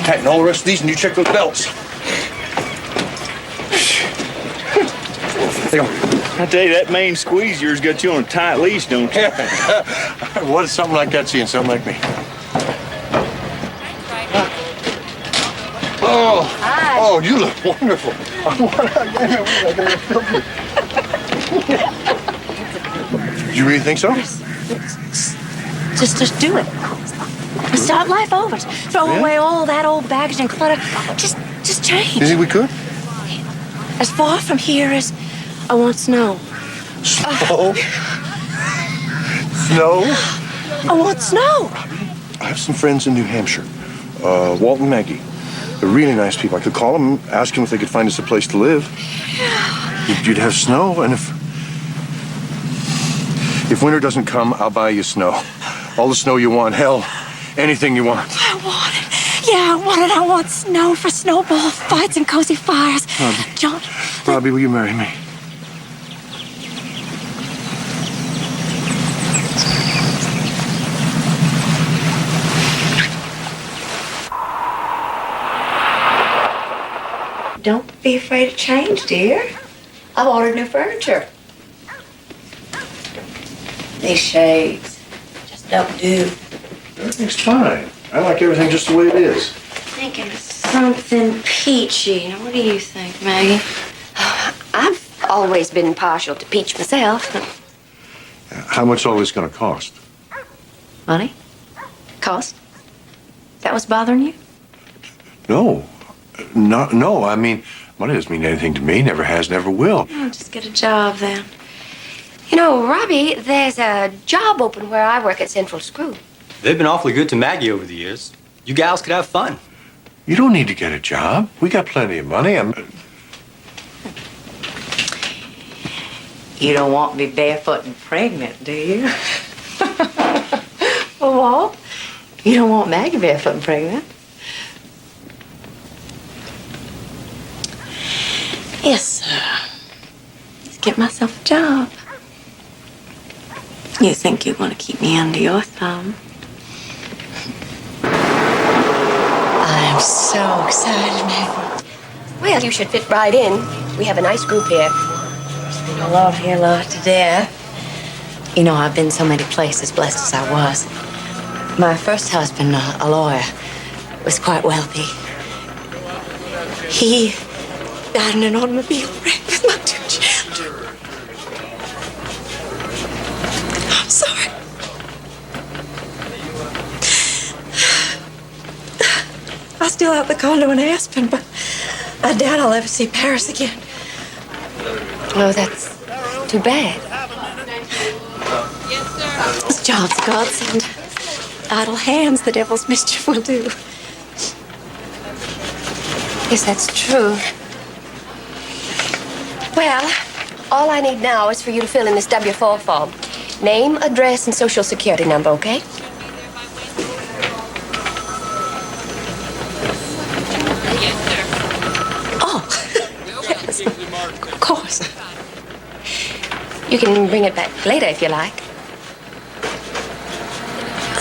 Speaker 22: Tighten all the rest of these and you check those belts. There you go.
Speaker 23: I tell you, that main squeeze yours got you on a tight leash, don't you?
Speaker 22: What is something like that seeing something like me? Oh,
Speaker 3: Hi.
Speaker 22: Oh, you look wonderful. You really think so?
Speaker 6: Just do it. Start life over. Throw away all that old baggage and clutter. Just change.
Speaker 22: You think we could?
Speaker 6: As far from here as I want snow.
Speaker 22: Snow? Snow?
Speaker 6: I want snow.
Speaker 22: I have some friends in New Hampshire. Walt and Maggie. They're really nice people. I could call them, ask them if they could find us a place to live. You'd have snow, and if winter doesn't come, I'll buy you snow. All the snow you want. Hell, anything you want.
Speaker 6: I want it. Yeah, I want it. I want snow for snowball fights and cozy fires. John.
Speaker 22: Robbie, will you marry me?
Speaker 6: Don't be afraid of change, dear. I've ordered new furniture. These shades just don't do.
Speaker 22: Everything's fine. I like everything just the way it is.
Speaker 6: Thinking of something peachy. Now, what do you think, Maggie?
Speaker 4: I've always been partial to peach myself.
Speaker 22: How much all this gonna cost?
Speaker 4: Money? Cost? That was bothering you?
Speaker 22: No. No, I mean, money doesn't mean anything to me. Never has, never will.
Speaker 8: Oh, just get a job then. You know, Robbie, there's a job open where I work at Central Screw.
Speaker 15: They've been awfully good to Maggie over the years. You gals could have fun.
Speaker 22: You don't need to get a job. We got plenty of money.
Speaker 16: You don't want me barefoot and pregnant, do you?
Speaker 8: Well, Walt,
Speaker 16: You don't want Maggie barefoot and pregnant?
Speaker 8: yes, sir. Let's get myself a job.
Speaker 16: You think you're going to keep me under your thumb?
Speaker 8: I'm so excited, Maggie. Well, you should fit right in. We have a nice group here.
Speaker 16: I love here, love to death. You know, I've been so many places, blessed as I was. My first husband, a lawyer, was quite wealthy. He died in an automobile wreck with my 2 children. I'm sorry. I still have the condo in Aspen, but I doubt I'll ever see Paris again.
Speaker 8: Oh, that's too bad.
Speaker 16: This job's a godsend. Idle hands, the devil's mischief will do.
Speaker 8: Yes, that's true. Well, all I need now is for you to fill in this W-4 form. Name, address, and social security number, okay?
Speaker 16: Oh, yes, of course.
Speaker 8: You can bring it back later if you like.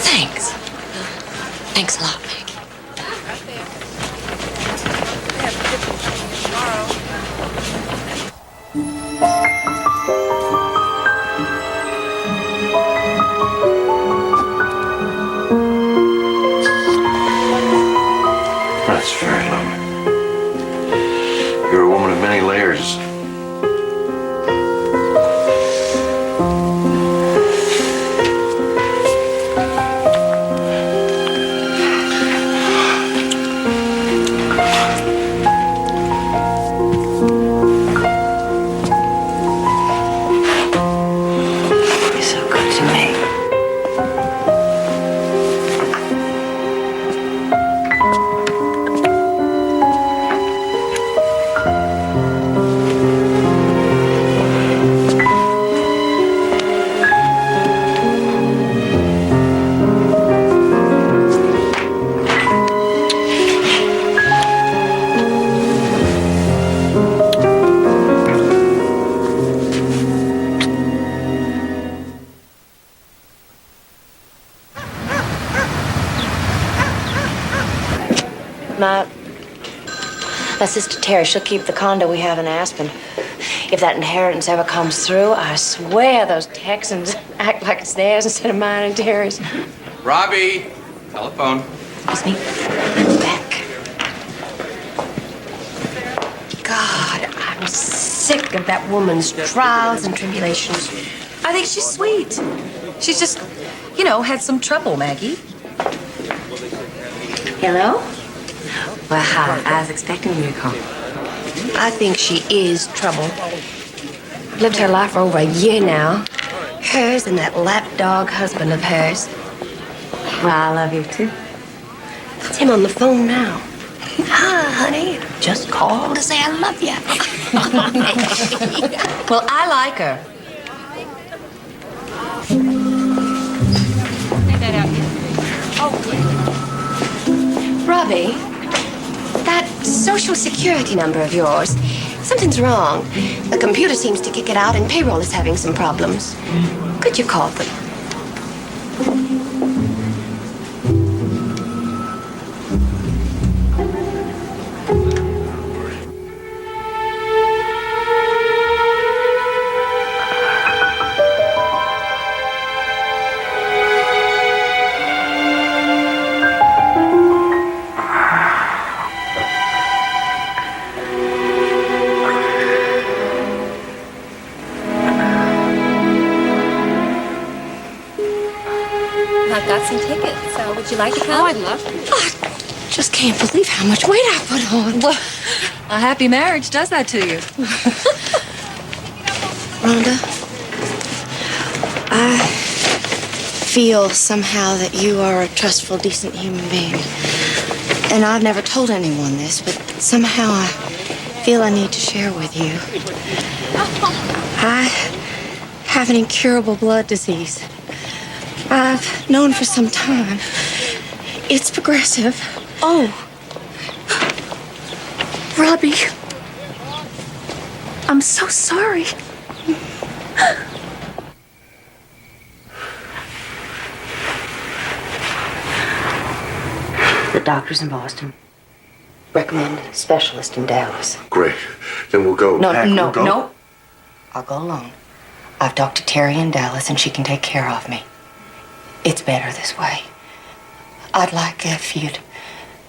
Speaker 16: Thanks. Thanks a lot, Maggie.
Speaker 22: That's very lovely. You're a woman of many layers.
Speaker 16: You're so good to me. My sister Terry, she'll keep the condo we have in Aspen. If that inheritance ever comes through, I swear those Texans act like it's theirs instead of mine and Terry's.
Speaker 9: Robbie, telephone.
Speaker 8: Excuse me. Back. God, I'm sick of that woman's trials and tribulations.
Speaker 24: I think she's sweet. She's just, had some trouble, Maggie.
Speaker 8: Hello?
Speaker 16: Well, hi. I was expecting you to call.
Speaker 8: I think she is trouble. Lived her life for over a year now. Hers and that lapdog husband of hers.
Speaker 16: Well, I love you, too.
Speaker 8: It's him on the phone now. Hi, honey. Just called to say I love you.
Speaker 24: Well, I like her.
Speaker 8: Robbie, that social security number of yours, something's wrong. The computer seems to kick it out and payroll is having some problems. Could you call them?
Speaker 12: I've got some tickets, so would you like to come?
Speaker 8: Oh, I'd love to.
Speaker 13: just can't believe how much weight I put on.
Speaker 24: Well, a happy marriage does that to you.
Speaker 13: Rhonda, I feel somehow that you are a trustful, decent human being. And I've never told anyone this, but somehow I feel I need to share with you. I have an incurable blood disease. I've known for some time. It's progressive.
Speaker 24: Oh.
Speaker 13: Robbie.
Speaker 24: I'm so sorry.
Speaker 16: The doctors in Boston recommend a specialist in Dallas.
Speaker 22: Great. Then we'll go.
Speaker 16: No,
Speaker 22: Pack,
Speaker 16: no,
Speaker 22: we'll go.
Speaker 16: no. I'll go alone. I've talked to Terry in Dallas, and she can take care of me. It's better this way. I'd like if you'd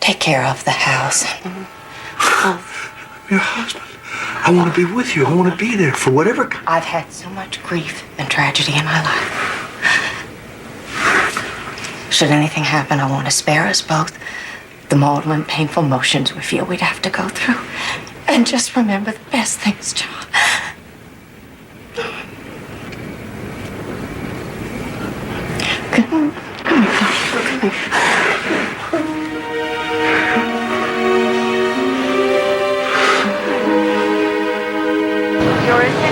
Speaker 16: take care of the house.
Speaker 22: Your husband. I want to be with you. I want to be there for whatever.
Speaker 16: I've had so much grief and tragedy in my life. Should anything happen, I want to spare us both the maudlin, painful motions we feel we'd have to go through. And just remember the best things, John. Come here.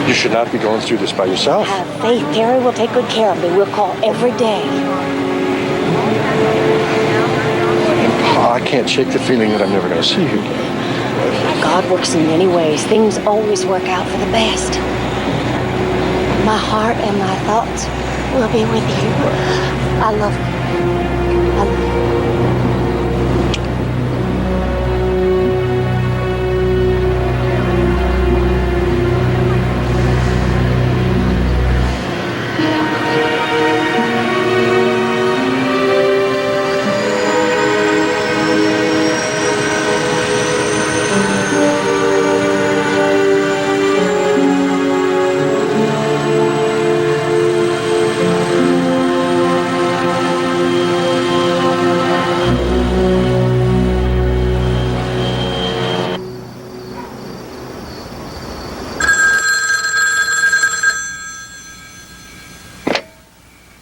Speaker 22: You should not be going through this by yourself.
Speaker 16: Have faith. Terry will take good care of me. We'll call every day.
Speaker 22: I can't shake the feeling that I'm never going to see you again.
Speaker 16: God works in many ways. Things always work out for the best. My heart and my thoughts will be with you. I love you. I love you.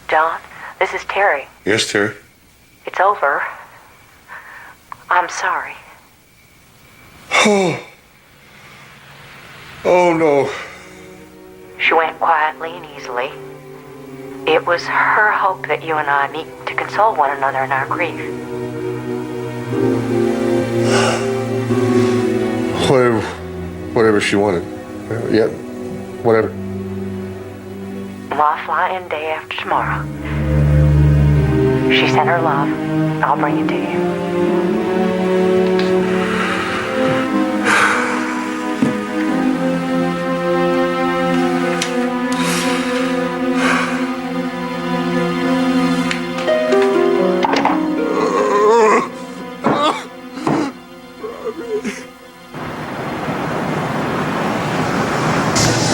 Speaker 16: John, this is Terry.
Speaker 22: Yes, Terry.
Speaker 16: It's over. I'm sorry.
Speaker 22: Oh. Oh, no.
Speaker 16: She went quietly and easily. It was her hope that you and I meet to console one another in our grief.
Speaker 22: Whatever she wanted. Yeah, whatever.
Speaker 16: Well, I'll fly in day after tomorrow. She sent her love. I'll bring it to you.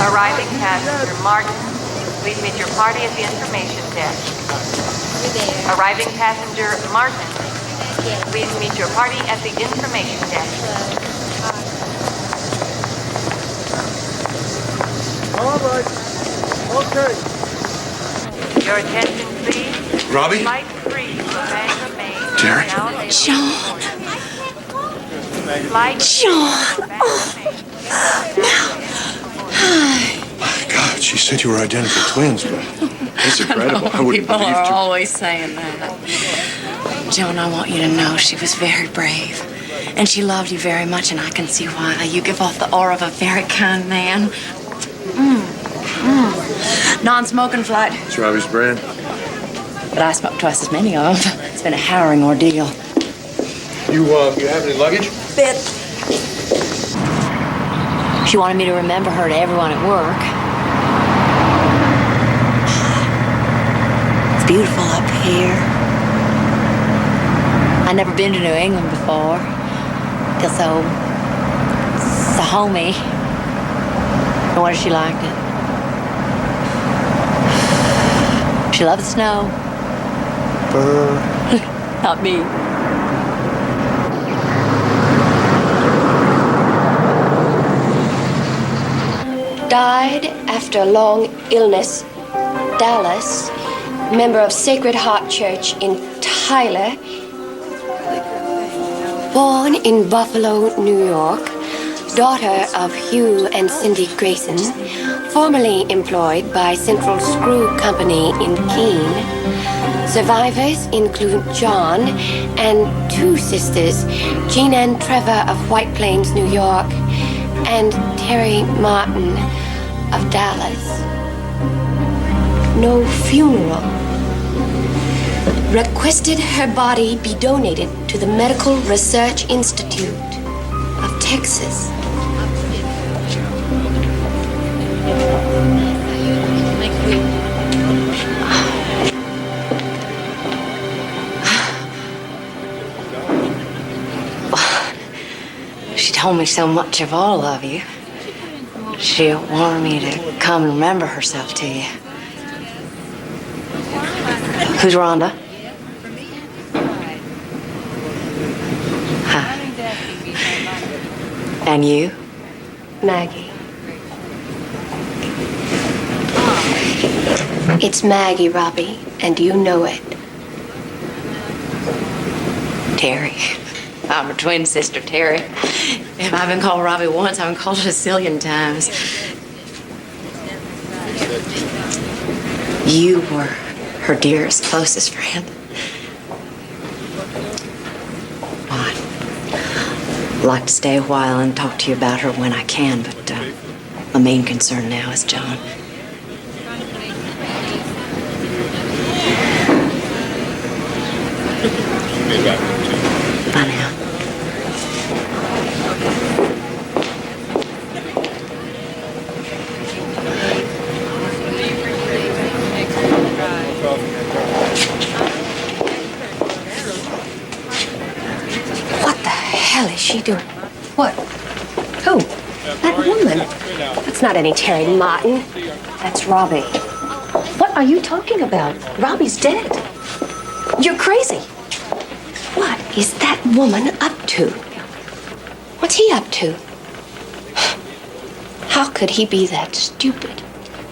Speaker 5: Arriving passenger Martin, please meet your party at the information desk. Arriving passenger Martin, please meet your party at the information desk.
Speaker 22: All right. Okay.
Speaker 5: Your attention, please.
Speaker 22: Robbie?
Speaker 5: Flight 3 to Bangor, Maine.
Speaker 22: Terry?
Speaker 13: John.
Speaker 5: Flight
Speaker 13: John.
Speaker 22: My God, she said you were identical twins, but it's incredible. I wouldn't
Speaker 13: People
Speaker 22: believe
Speaker 13: are
Speaker 22: you.
Speaker 13: always saying that. Joan, I want you to know she was very brave. And she loved you very much, and I can see why. You give off the aura of a very kind man. Non-smoking flight.
Speaker 22: It's Robbie's brand.
Speaker 13: But I smoked twice as many of them. It's been a harrowing ordeal.
Speaker 22: You have any luggage?
Speaker 13: Bit. She wanted me to remember her to everyone at work. It's beautiful up here. I'd never been to New England before. Feel so homey. No wonder she liked it. She loved the snow. Not me.
Speaker 8: died after a long illness. Dallas, member of Sacred Heart Church in Tyler. Born in Buffalo, New York. Daughter of Hugh and Cindy Grayson. Formerly employed by Central Screw Company in Keene. Survivors include John and two sisters, Jean and Trevor of White Plains, New York, and Terry Martin of Dallas. No funeral. Requested her body be donated to the Medical Research Institute of Texas.
Speaker 16: She told me so much of all of you. She wanted me to come and remember herself to you. Who's Rhonda? Hi. And you?
Speaker 8: Maggie. It's Maggie, Robbie, and you know it.
Speaker 16: Terry. I'm her twin sister, Terry. If I've been called Robbie once, I've been called it a zillion times. You were her dearest, closest friend. I'd like to stay a while and talk to you about her when I can, but my main concern now is John. Bye now.
Speaker 8: What the hell is she doing? What? Who? That woman. That's not any Terry Martin. That's Robbie. What are you talking about? Robbie's dead. You're crazy. What is that woman up to? What's he up to? How could he be that stupid?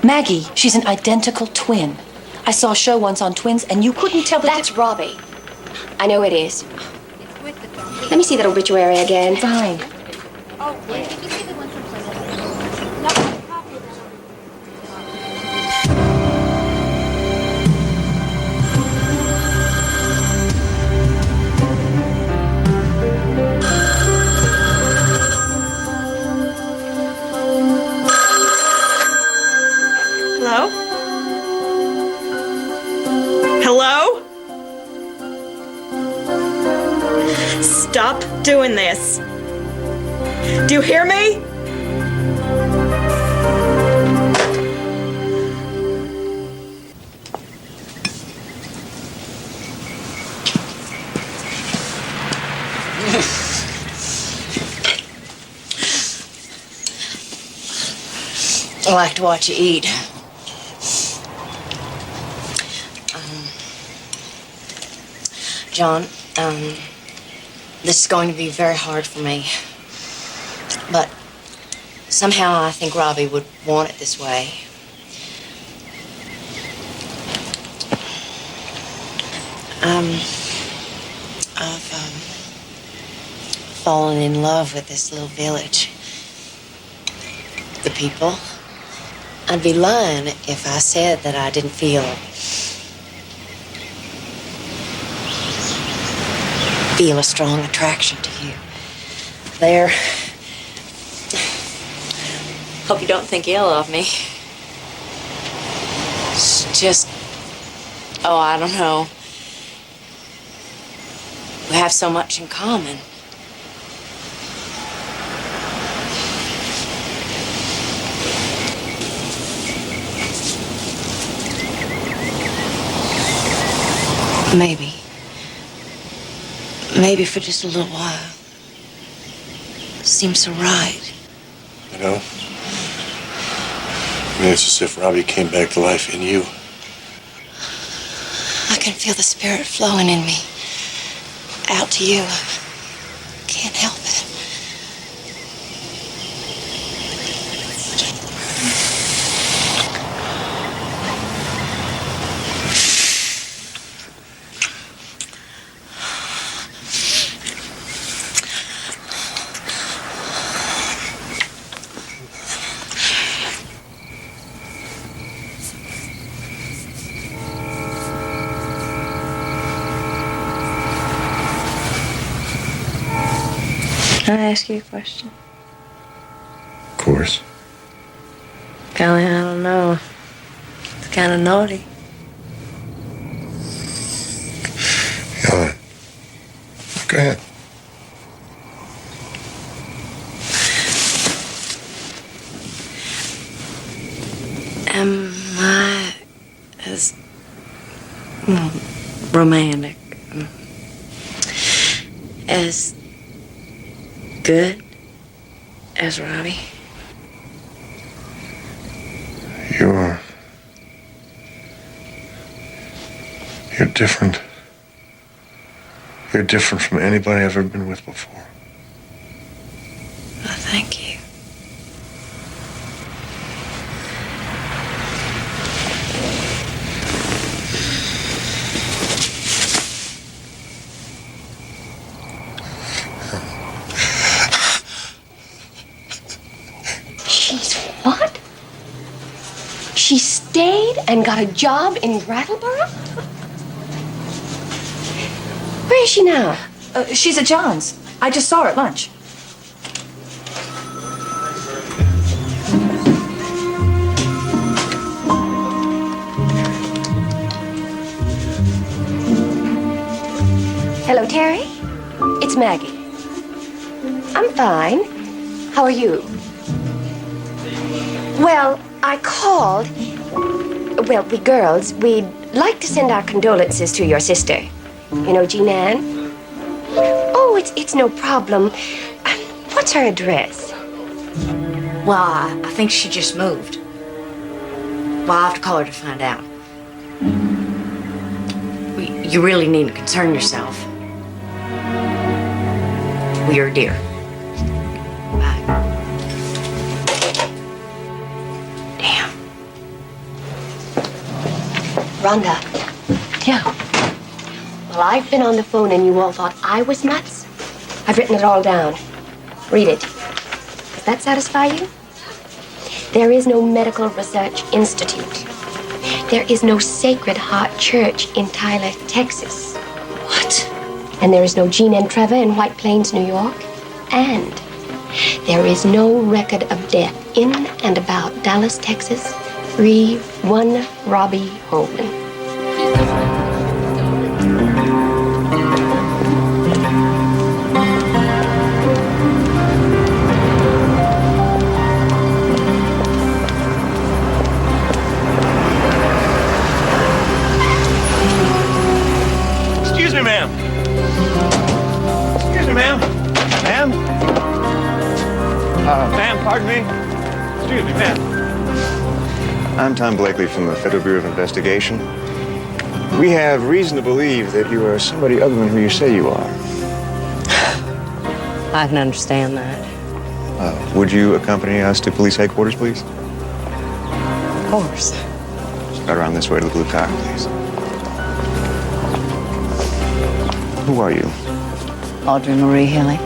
Speaker 24: Maggie, she's an identical twin. I saw a show once on twins, and you couldn't tell the
Speaker 8: That's Robbie. I know it is. Let me see that obituary again.
Speaker 24: Fine.
Speaker 6: Hello? Hello? Stop doing this. Do you hear me?
Speaker 16: I like to watch you eat. John, this is going to be very hard for me. But somehow I think Robbie would want it this way. I've fallen in love with this little village. The people. I'd be lying if I said that I didn't feel a strong attraction to you. There. Hope you don't think ill of me. It's just, oh, I don't know. We have so much in common. Maybe for just a little while. It seems so right.
Speaker 22: You know? I mean, it's as if Robbie came back to life in you.
Speaker 16: I can feel the spirit flowing in me. Out to you. Can't help it. Can I ask you a question?
Speaker 22: Of course.
Speaker 16: Golly, I don't know. It's kind of naughty.
Speaker 22: Yeah. Go ahead.
Speaker 16: Am I as romantic, as good as Robbie?
Speaker 22: You're different. You're different from anybody I've ever been with before.
Speaker 16: Oh, thank you.
Speaker 8: She's what? She stayed and got a job in Brattleboro? Where is she now?
Speaker 4: She's at John's. I just saw her at lunch.
Speaker 8: Hello, Terry. It's Maggie. I'm fine. How are you? Well, I called. Well, we girls, we'd like to send our condolences to your sister. You know, Jean Ann? Oh, it's no problem. What's her address?
Speaker 4: Well, I think she just moved. Well, I'll have to call her to find out. You really needn't concern yourself. You're a dear. Bye.
Speaker 8: Damn. Rhonda.
Speaker 4: Yeah.
Speaker 8: Well, I've been on the phone and you all thought I was nuts. I've written it all down. Read it. Does that satisfy you? There is no medical research institute. There is no Sacred Heart Church in Tyler, Texas.
Speaker 4: What?
Speaker 8: And there is no Jean and Trevor in White Plains, New York. And there is no record of death in and about Dallas, Texas. 3-1 Robbie Holman.
Speaker 23: Excuse me, ma'am. Excuse me, ma'am. Ma'am? Ma'am, pardon me. Excuse me, ma'am.
Speaker 2: I'm Tom Blakely from the Federal Bureau of Investigation. We have reason to believe that you are somebody other than who you say you are.
Speaker 16: I can understand that.
Speaker 2: Would you accompany us to police headquarters, please?
Speaker 16: Of course.
Speaker 2: Start around this way to the Blue Car, please. Who are you?
Speaker 16: Audrey Marie Hilley.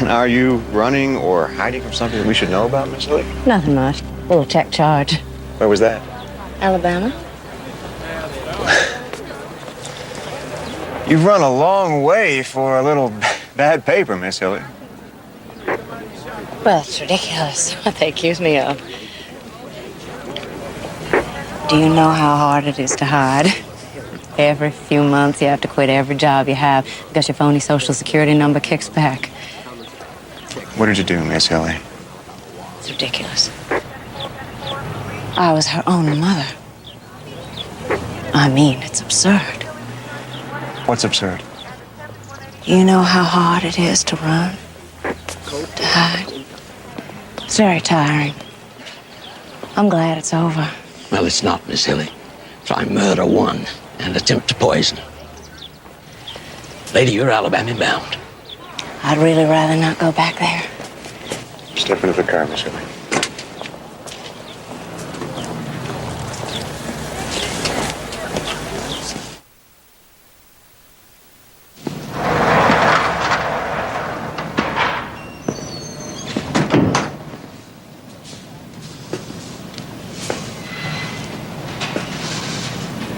Speaker 2: And are you running or hiding from something that we should know about, Miss Hilley?
Speaker 16: Nothing much. A little tech charge.
Speaker 2: Where was that?
Speaker 16: Alabama.
Speaker 2: You've run a long way for a little bad paper, Miss Hilley.
Speaker 16: Well, it's ridiculous what they accuse me of. Do you know how hard it is to hide? Every few months, you have to quit every job you have because your phony Social Security number kicks back.
Speaker 2: What did you do, Miss Hilley?
Speaker 16: It's ridiculous. I was her own mother. I mean, it's absurd.
Speaker 2: What's absurd?
Speaker 16: You know how hard it is to run, to hide. It's very tiring. I'm glad it's over.
Speaker 11: Well, it's not, Miss Hilley. Try murder 1 and attempt to poison. Lady, you're Alabama bound.
Speaker 16: I'd really rather not go back there.
Speaker 2: Step into the car, Miss Hilley.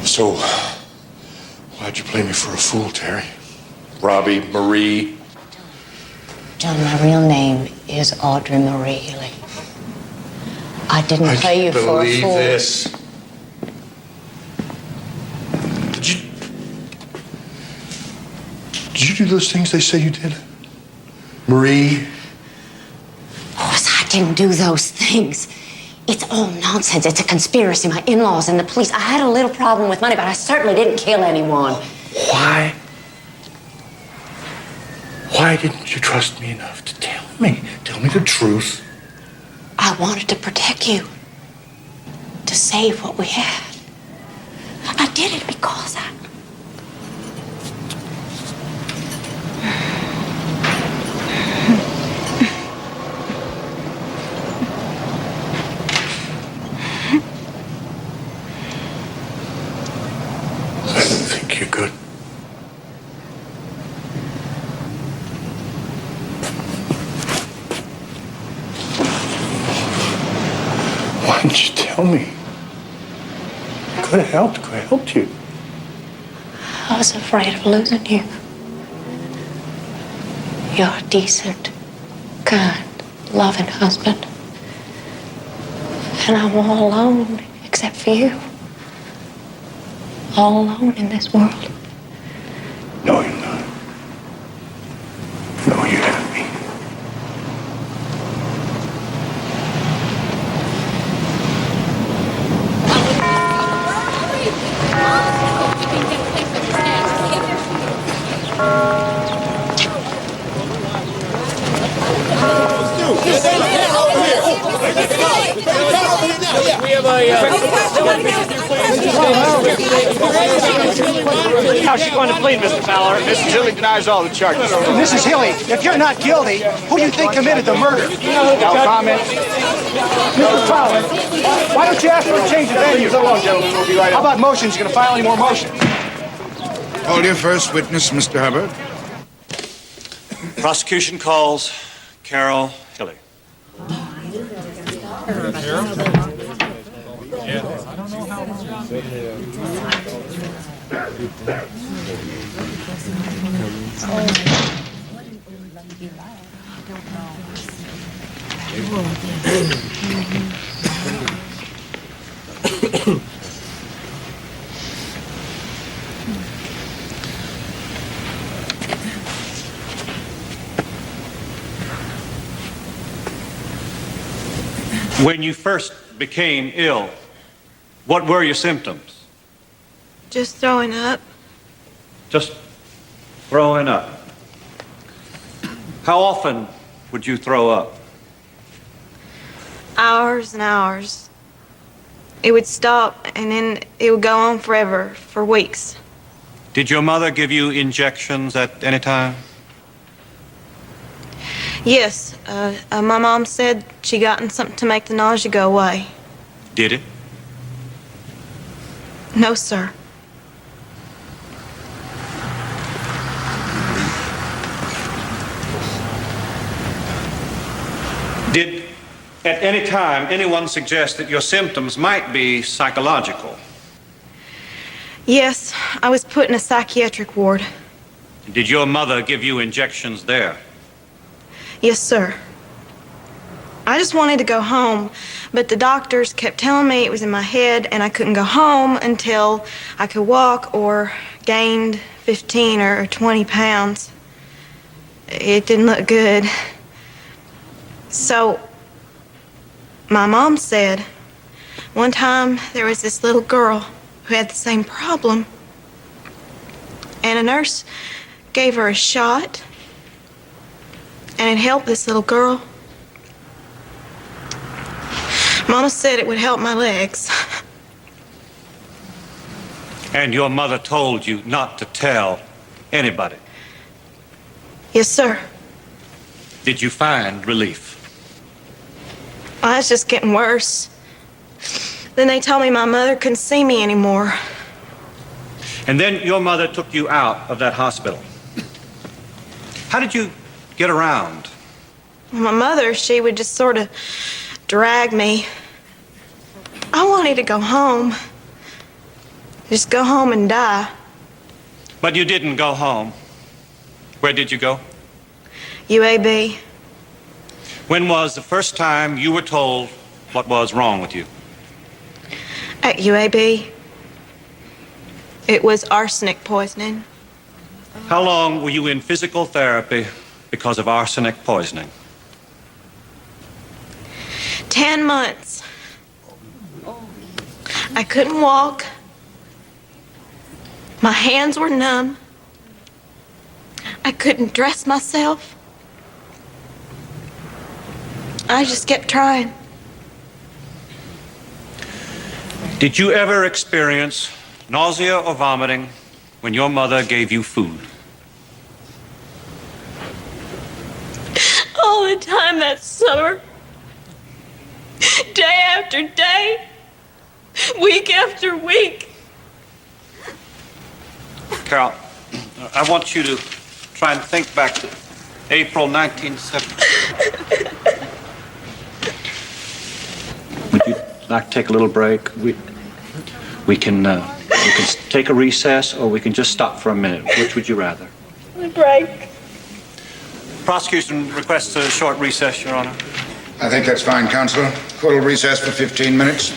Speaker 22: So, why'd you play me for a fool, Terry? Robbie, Marie.
Speaker 16: John, my real name is Audrey Marie Hilley. I didn't play you for a fool.
Speaker 22: I can't believe this. Did you do those things they say you did? Marie?
Speaker 16: Of course, I didn't do those things. It's all nonsense. It's a conspiracy. My in-laws and the police. I had a little problem with money, but I certainly didn't kill anyone.
Speaker 22: Why? Why didn't you trust me enough to tell me? Tell me the truth.
Speaker 16: I wanted to protect you. To save what we had. I did it because I
Speaker 22: didn't think you could. Why didn't you tell me? Could have helped you.
Speaker 16: I was afraid of losing you. You're a decent, kind, loving husband. And I'm all alone except for you. All alone in this world.
Speaker 22: No, you're not. No, you have me.
Speaker 14: How's she going to plead, Mr. Fowler?
Speaker 17: Mrs. Hilley denies all the charges.
Speaker 10: Mrs. Hilley, if you're not guilty, who do you think committed the murder?
Speaker 17: No comment.
Speaker 10: Mr. Fowler, why don't you ask for a change of venue?
Speaker 17: So long, gentlemen. We'll be right
Speaker 10: How
Speaker 17: up.
Speaker 10: about motions? You gonna file any more motions?
Speaker 19: Call your first witness, Mr. Hubbard.
Speaker 1: Prosecution calls Carol Hilley. When you first became ill, what were your symptoms?
Speaker 6: Just throwing up.
Speaker 1: Just throwing up. How often would you throw up?
Speaker 6: Hours and hours. It would stop and then it would go on forever, for weeks.
Speaker 1: Did your mother give you injections at any time?
Speaker 6: Yes, my mom said she gotten something to make the nausea go away.
Speaker 1: Did it?
Speaker 6: No, sir.
Speaker 1: Did at any time anyone suggest that your symptoms might be psychological?
Speaker 6: Yes, I was put in a psychiatric ward.
Speaker 1: Did your mother give you injections there?
Speaker 6: Yes, sir. I just wanted to go home, but the doctors kept telling me it was in my head and I couldn't go home until I could walk or gained 15 or 20 pounds. It didn't look good. So, my mom said, one time there was this little girl who had the same problem, and a nurse gave her a shot, and it helped this little girl. Mama said it would help my legs.
Speaker 1: And your mother told you not to tell anybody?
Speaker 6: Yes, sir.
Speaker 1: Did you find relief?
Speaker 6: I was just getting worse. Then they told me my mother couldn't see me anymore.
Speaker 1: And then your mother took you out of that hospital. How did you get around?
Speaker 6: My mother, she would just sort of drag me. I wanted to go home. Just go home and die.
Speaker 1: But you didn't go home. Where did you go?
Speaker 6: UAB.
Speaker 1: When was the first time you were told what was wrong with you?
Speaker 6: At UAB. It was arsenic poisoning.
Speaker 1: How long were you in physical therapy because of arsenic poisoning?
Speaker 6: 10 months. I couldn't walk. My hands were numb. I couldn't dress myself. I just kept trying.
Speaker 1: Did you ever experience nausea or vomiting when your mother gave you food?
Speaker 6: All the time that summer. Day after day. Week after week.
Speaker 1: Carol, I want you to try and think back to April 1970. Would you like to take a little break? We can take a recess, or we can just stop for a minute. Which would you rather?
Speaker 6: Break.
Speaker 1: Prosecution requests a short recess, Your Honor.
Speaker 19: I think that's fine, Counselor. Court will recess for 15 minutes.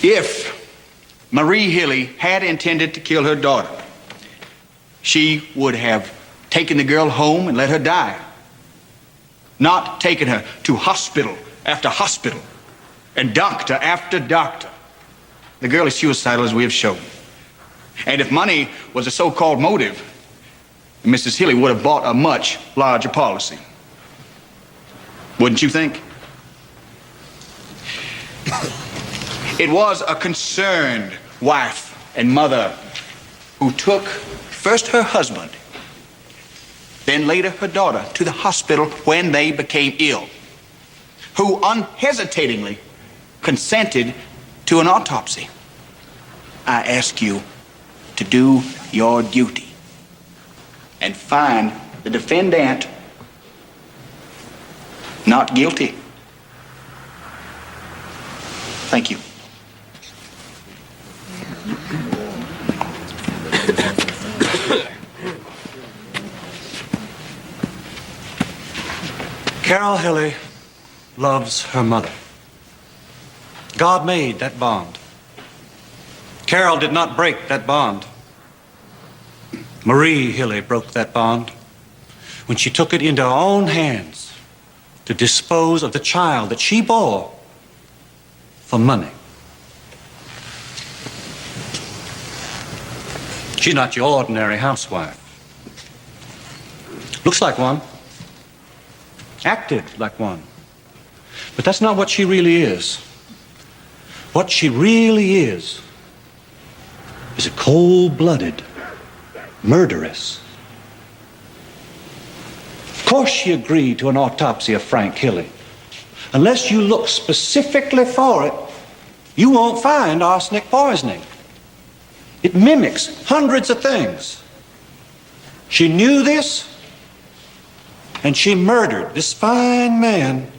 Speaker 17: If Marie Hilley had intended to kill her daughter, she would have taken the girl home and let her die. Not taken her to hospital after hospital and doctor after doctor. The girl is suicidal, as we have shown. And if money was a so-called motive, Mrs. Hilley would have bought a much larger policy. Wouldn't you think? It was a concerned wife and mother who took first her husband, then later her daughter, to the hospital when they became ill, who unhesitatingly consented to an autopsy. I ask you to do your duty and find the defendant not guilty. Thank you.
Speaker 1: Carol Hilley loves her mother. God made that bond. Carol did not break that bond. Marie Hilley broke that bond when she took it into her own hands to dispose of the child that she bore for money. She's not your ordinary housewife. Looks like one. Acted like one. But that's not what she really is. What she really is a cold-blooded murderess. Of course she agreed to an autopsy of Frank Hilley. Unless you look specifically for it, you won't find arsenic poisoning. It mimics hundreds of things. She knew this, and she murdered this fine man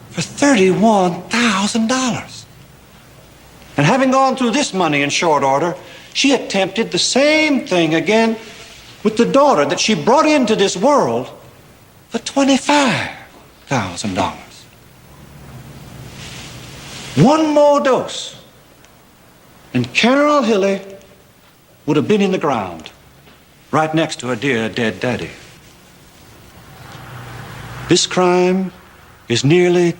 Speaker 1: for $31,000. And having gone through this money in short order, she attempted the same thing again with the daughter that she brought into this world for $25,000. One more dose, and Carol Hilley would have been in the ground, right next to her dear dead daddy. This crime is nearly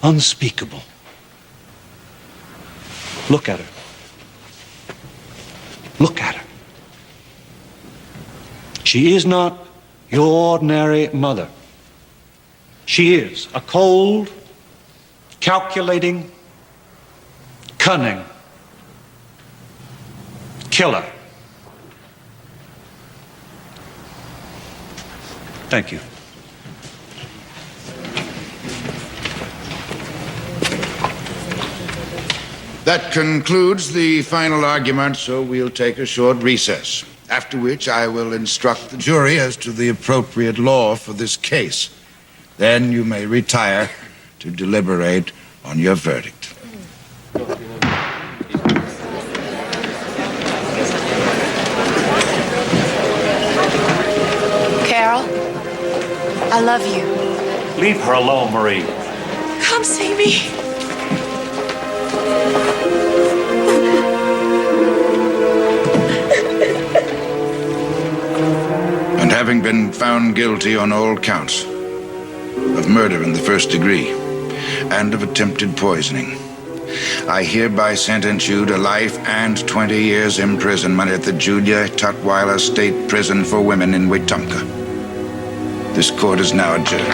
Speaker 1: unspeakable. Look at her. Look at her. She is not your ordinary mother. She is a cold, calculating, cunning killer. Thank you.
Speaker 19: That concludes the final argument, so we'll take a short recess, after which I will instruct the jury as to the appropriate law for this case. Then you may retire to deliberate on your verdict.
Speaker 12: I love you.
Speaker 7: Leave her alone, Marie.
Speaker 12: Come see me.
Speaker 19: And having been found guilty on all counts of murder in the first degree and of attempted poisoning, I hereby sentence you to life and 20 years imprisonment at the Julia Tutwiler State Prison for Women in Wetumpka. This court is now adjourned.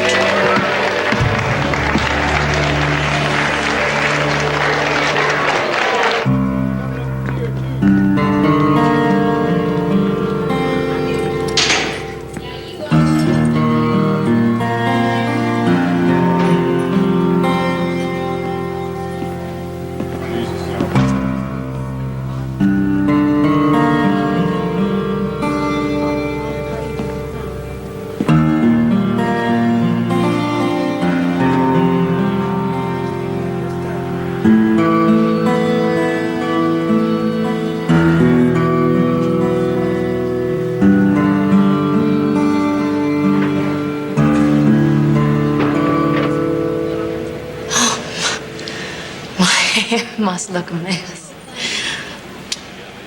Speaker 16: Must look a mess.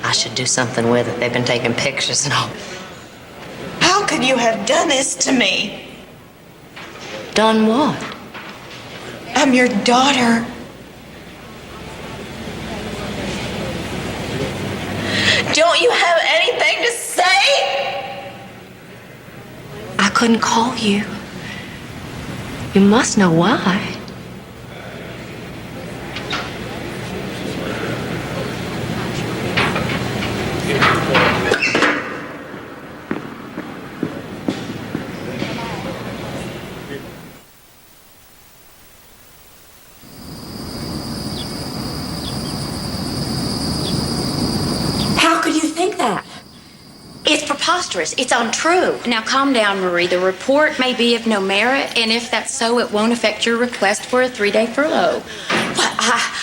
Speaker 16: I should do something with it. They've been taking pictures and all.
Speaker 6: How could you have done this to me?
Speaker 16: Done what?
Speaker 6: I'm your daughter. Don't you have anything to say?
Speaker 16: I couldn't call you. You must know why.
Speaker 13: It's preposterous. It's untrue. Now, calm down, Marie. The report may be of no merit, and if that's so, it won't affect your request for a 3-day furlough. But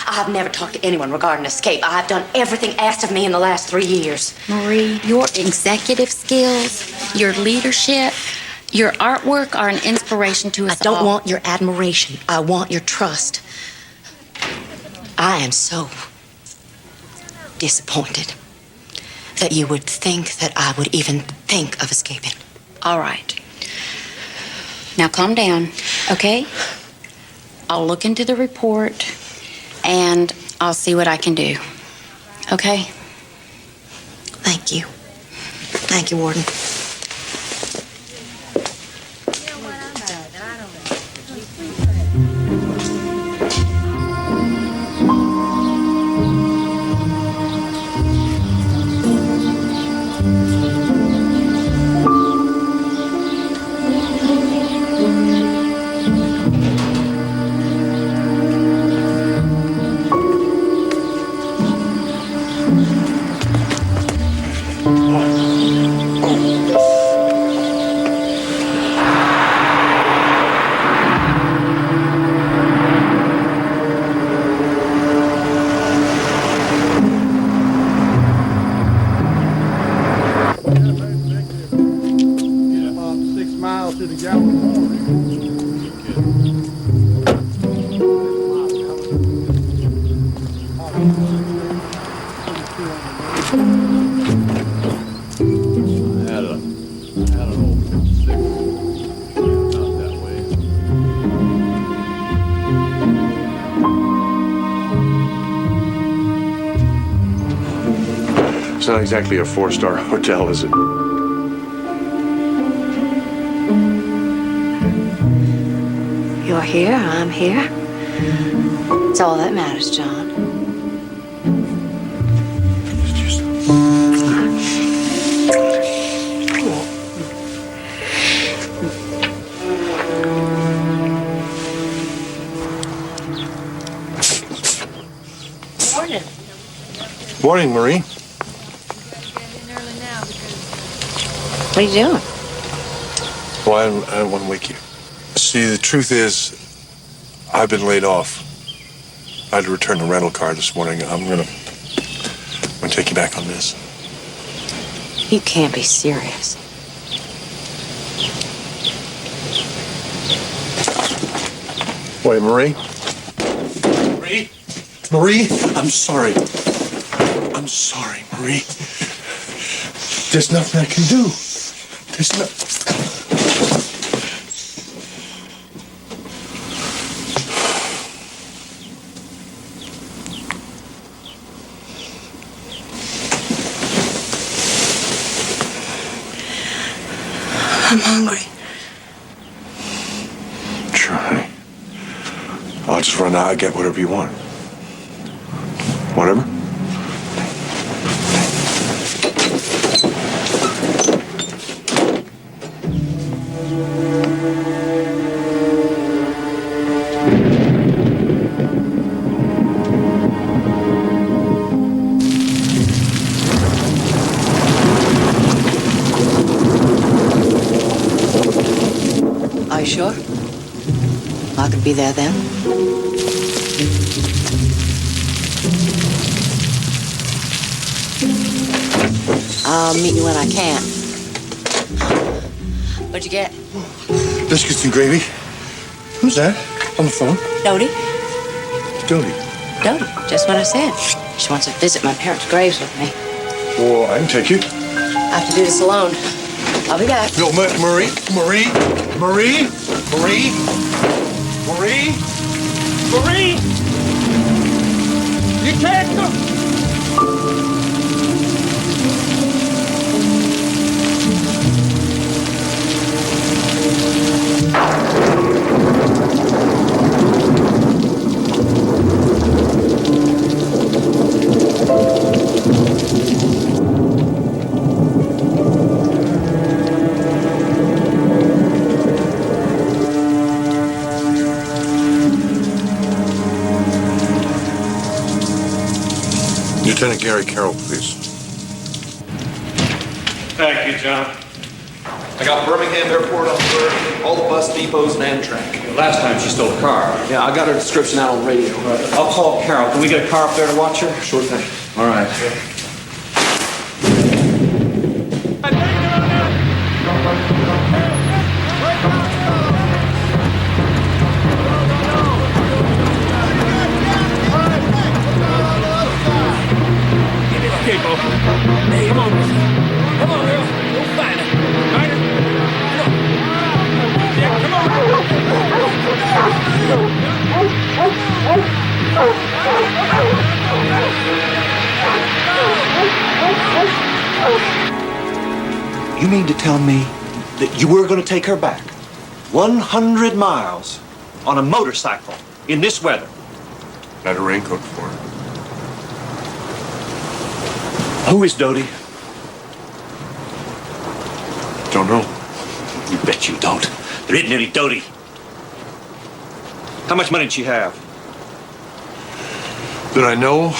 Speaker 13: I've never talked to anyone regarding escape. I've done everything asked of me in the last 3 years.
Speaker 18: Marie, your executive skills, your leadership, your artwork are an inspiration to us all.
Speaker 13: I don't want your admiration. I want your trust. I am so disappointed that you would think that I would even think of escaping.
Speaker 18: All right. Now calm down, okay? I'll look into the report and I'll see what I can do. Okay?
Speaker 13: Thank you. Thank you, Warden.
Speaker 22: It's not exactly a 4-star hotel, is it?
Speaker 16: You're here, I'm here. It's all that matters, John.
Speaker 13: Morning.
Speaker 22: Morning, Marie.
Speaker 16: What are you doing?
Speaker 22: Well, I don't want to wake you. See, the truth is, I've been laid off. I had to return the rental car this morning. I'm gonna take you back on this.
Speaker 16: You can't be serious.
Speaker 22: Wait, Marie?
Speaker 3: Marie? Marie, I'm sorry. I'm sorry, Marie. There's nothing I can do. There's no...
Speaker 6: I'm hungry.
Speaker 22: Try. I'll just run out and get whatever you want. Whatever?
Speaker 16: Are you sure? I could be there then. I'll meet you when I can. What'd you get?
Speaker 3: Biscuits and gravy. Who's that on the phone?
Speaker 16: Dodie?
Speaker 3: Dodie.
Speaker 16: Dodie, just what I said. She wants to visit my parents' graves with me.
Speaker 22: Well, I can take you.
Speaker 16: I have to do this alone. I'll be back.
Speaker 3: No, Marie. Marie. Marie. Marie. Marie.
Speaker 14: Marie! You can't go!
Speaker 22: Lieutenant Gary Carroll, please.
Speaker 7: Thank you, John.
Speaker 9: I got Birmingham Airport on alert, all the bus depots and Amtrak.
Speaker 1: Last time she stole a car.
Speaker 9: Yeah, I got her description out on radio.
Speaker 1: I'll call Carol. Can we get a car up there to watch her?
Speaker 9: Sure thing.
Speaker 1: All right.
Speaker 14: Okay, Bo. Hey, come on. Come on, girl. We'll find it. Find her. Come on. Yeah, come
Speaker 1: You mean to tell me that you were going to take her back 100 miles on a motorcycle in this weather?
Speaker 22: I had a raincoat for her.
Speaker 1: Who is Dodie?
Speaker 22: Don't know.
Speaker 1: You bet you don't. There isn't any Dodie. How much money did she have?
Speaker 22: Did I know?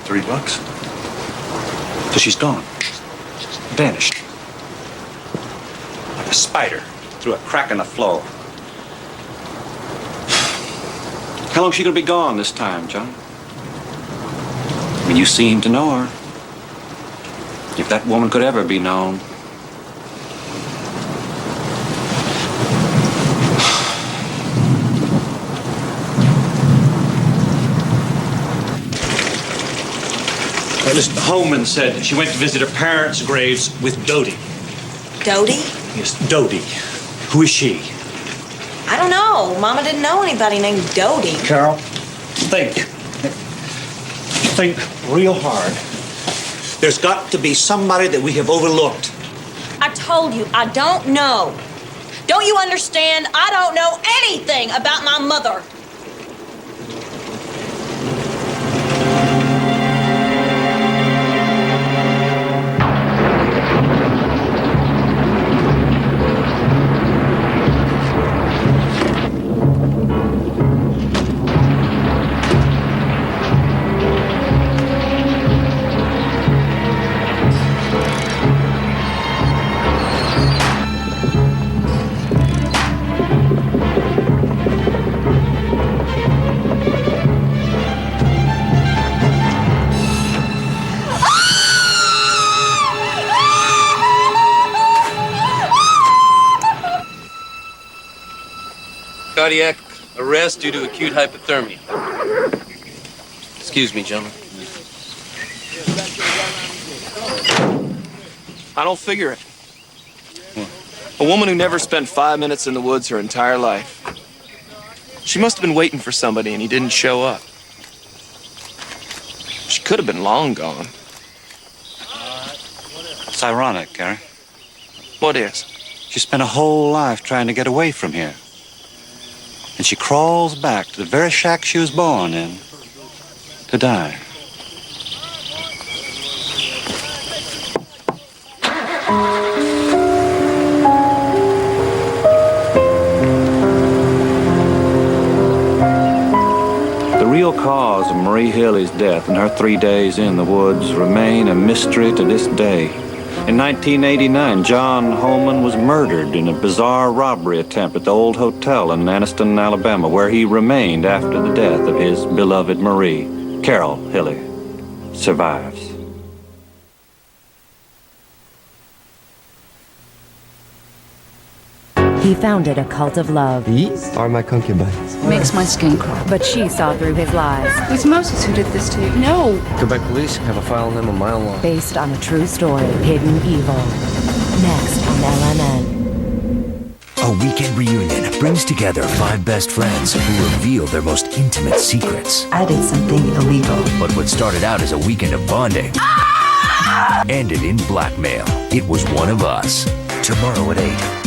Speaker 22: $30.
Speaker 1: So she's gone. Vanished. Like a spider through a crack in the floor. How long is she gonna be gone this time, John? I mean, you seem to know her. If that woman could ever be known. Mr. Holman said she went to visit her parents' graves with Dodie.
Speaker 6: Dodie?
Speaker 1: Yes, Dodie. Who is she?
Speaker 6: I don't know. Mama didn't know anybody named Dodie.
Speaker 1: Carol, think. Think real hard. There's got to be somebody that we have overlooked.
Speaker 6: I told you, I don't know. Don't you understand? I don't know anything about my mother.
Speaker 9: Cardiac
Speaker 5: Arrest due to acute hypothermia. Excuse me, gentlemen.
Speaker 9: I don't figure it. A woman who never spent 5 minutes in the woods her entire life. She must have been waiting for somebody and he didn't show up. She could have been long gone.
Speaker 1: It's ironic, Gary.
Speaker 9: What is?
Speaker 1: She spent a whole life trying to get away from here. And she crawls back to the very shack she was born in to die. The real cause of Marie Hilley's death and her 3 days in the woods remain a mystery to this day. In 1989, John Holman was murdered in a bizarre robbery attempt at the old hotel in Anniston, Alabama, where he remained after the death of his beloved Marie. Carol Hilley survives.
Speaker 15: He founded a cult of love.
Speaker 20: These are my concubines.
Speaker 12: Makes my skin crawl.
Speaker 15: But she saw through his lies.
Speaker 12: It's Moses who did this to you. No.
Speaker 20: Quebec police have a file on them a mile long.
Speaker 15: Based on a true story, Hidden Evil. Next on LMN.
Speaker 21: A weekend reunion brings together 5 best friends who reveal their most intimate secrets.
Speaker 4: I did something illegal.
Speaker 21: But what started out as a weekend of bonding ended in blackmail. It was One of Us. Tomorrow at 8.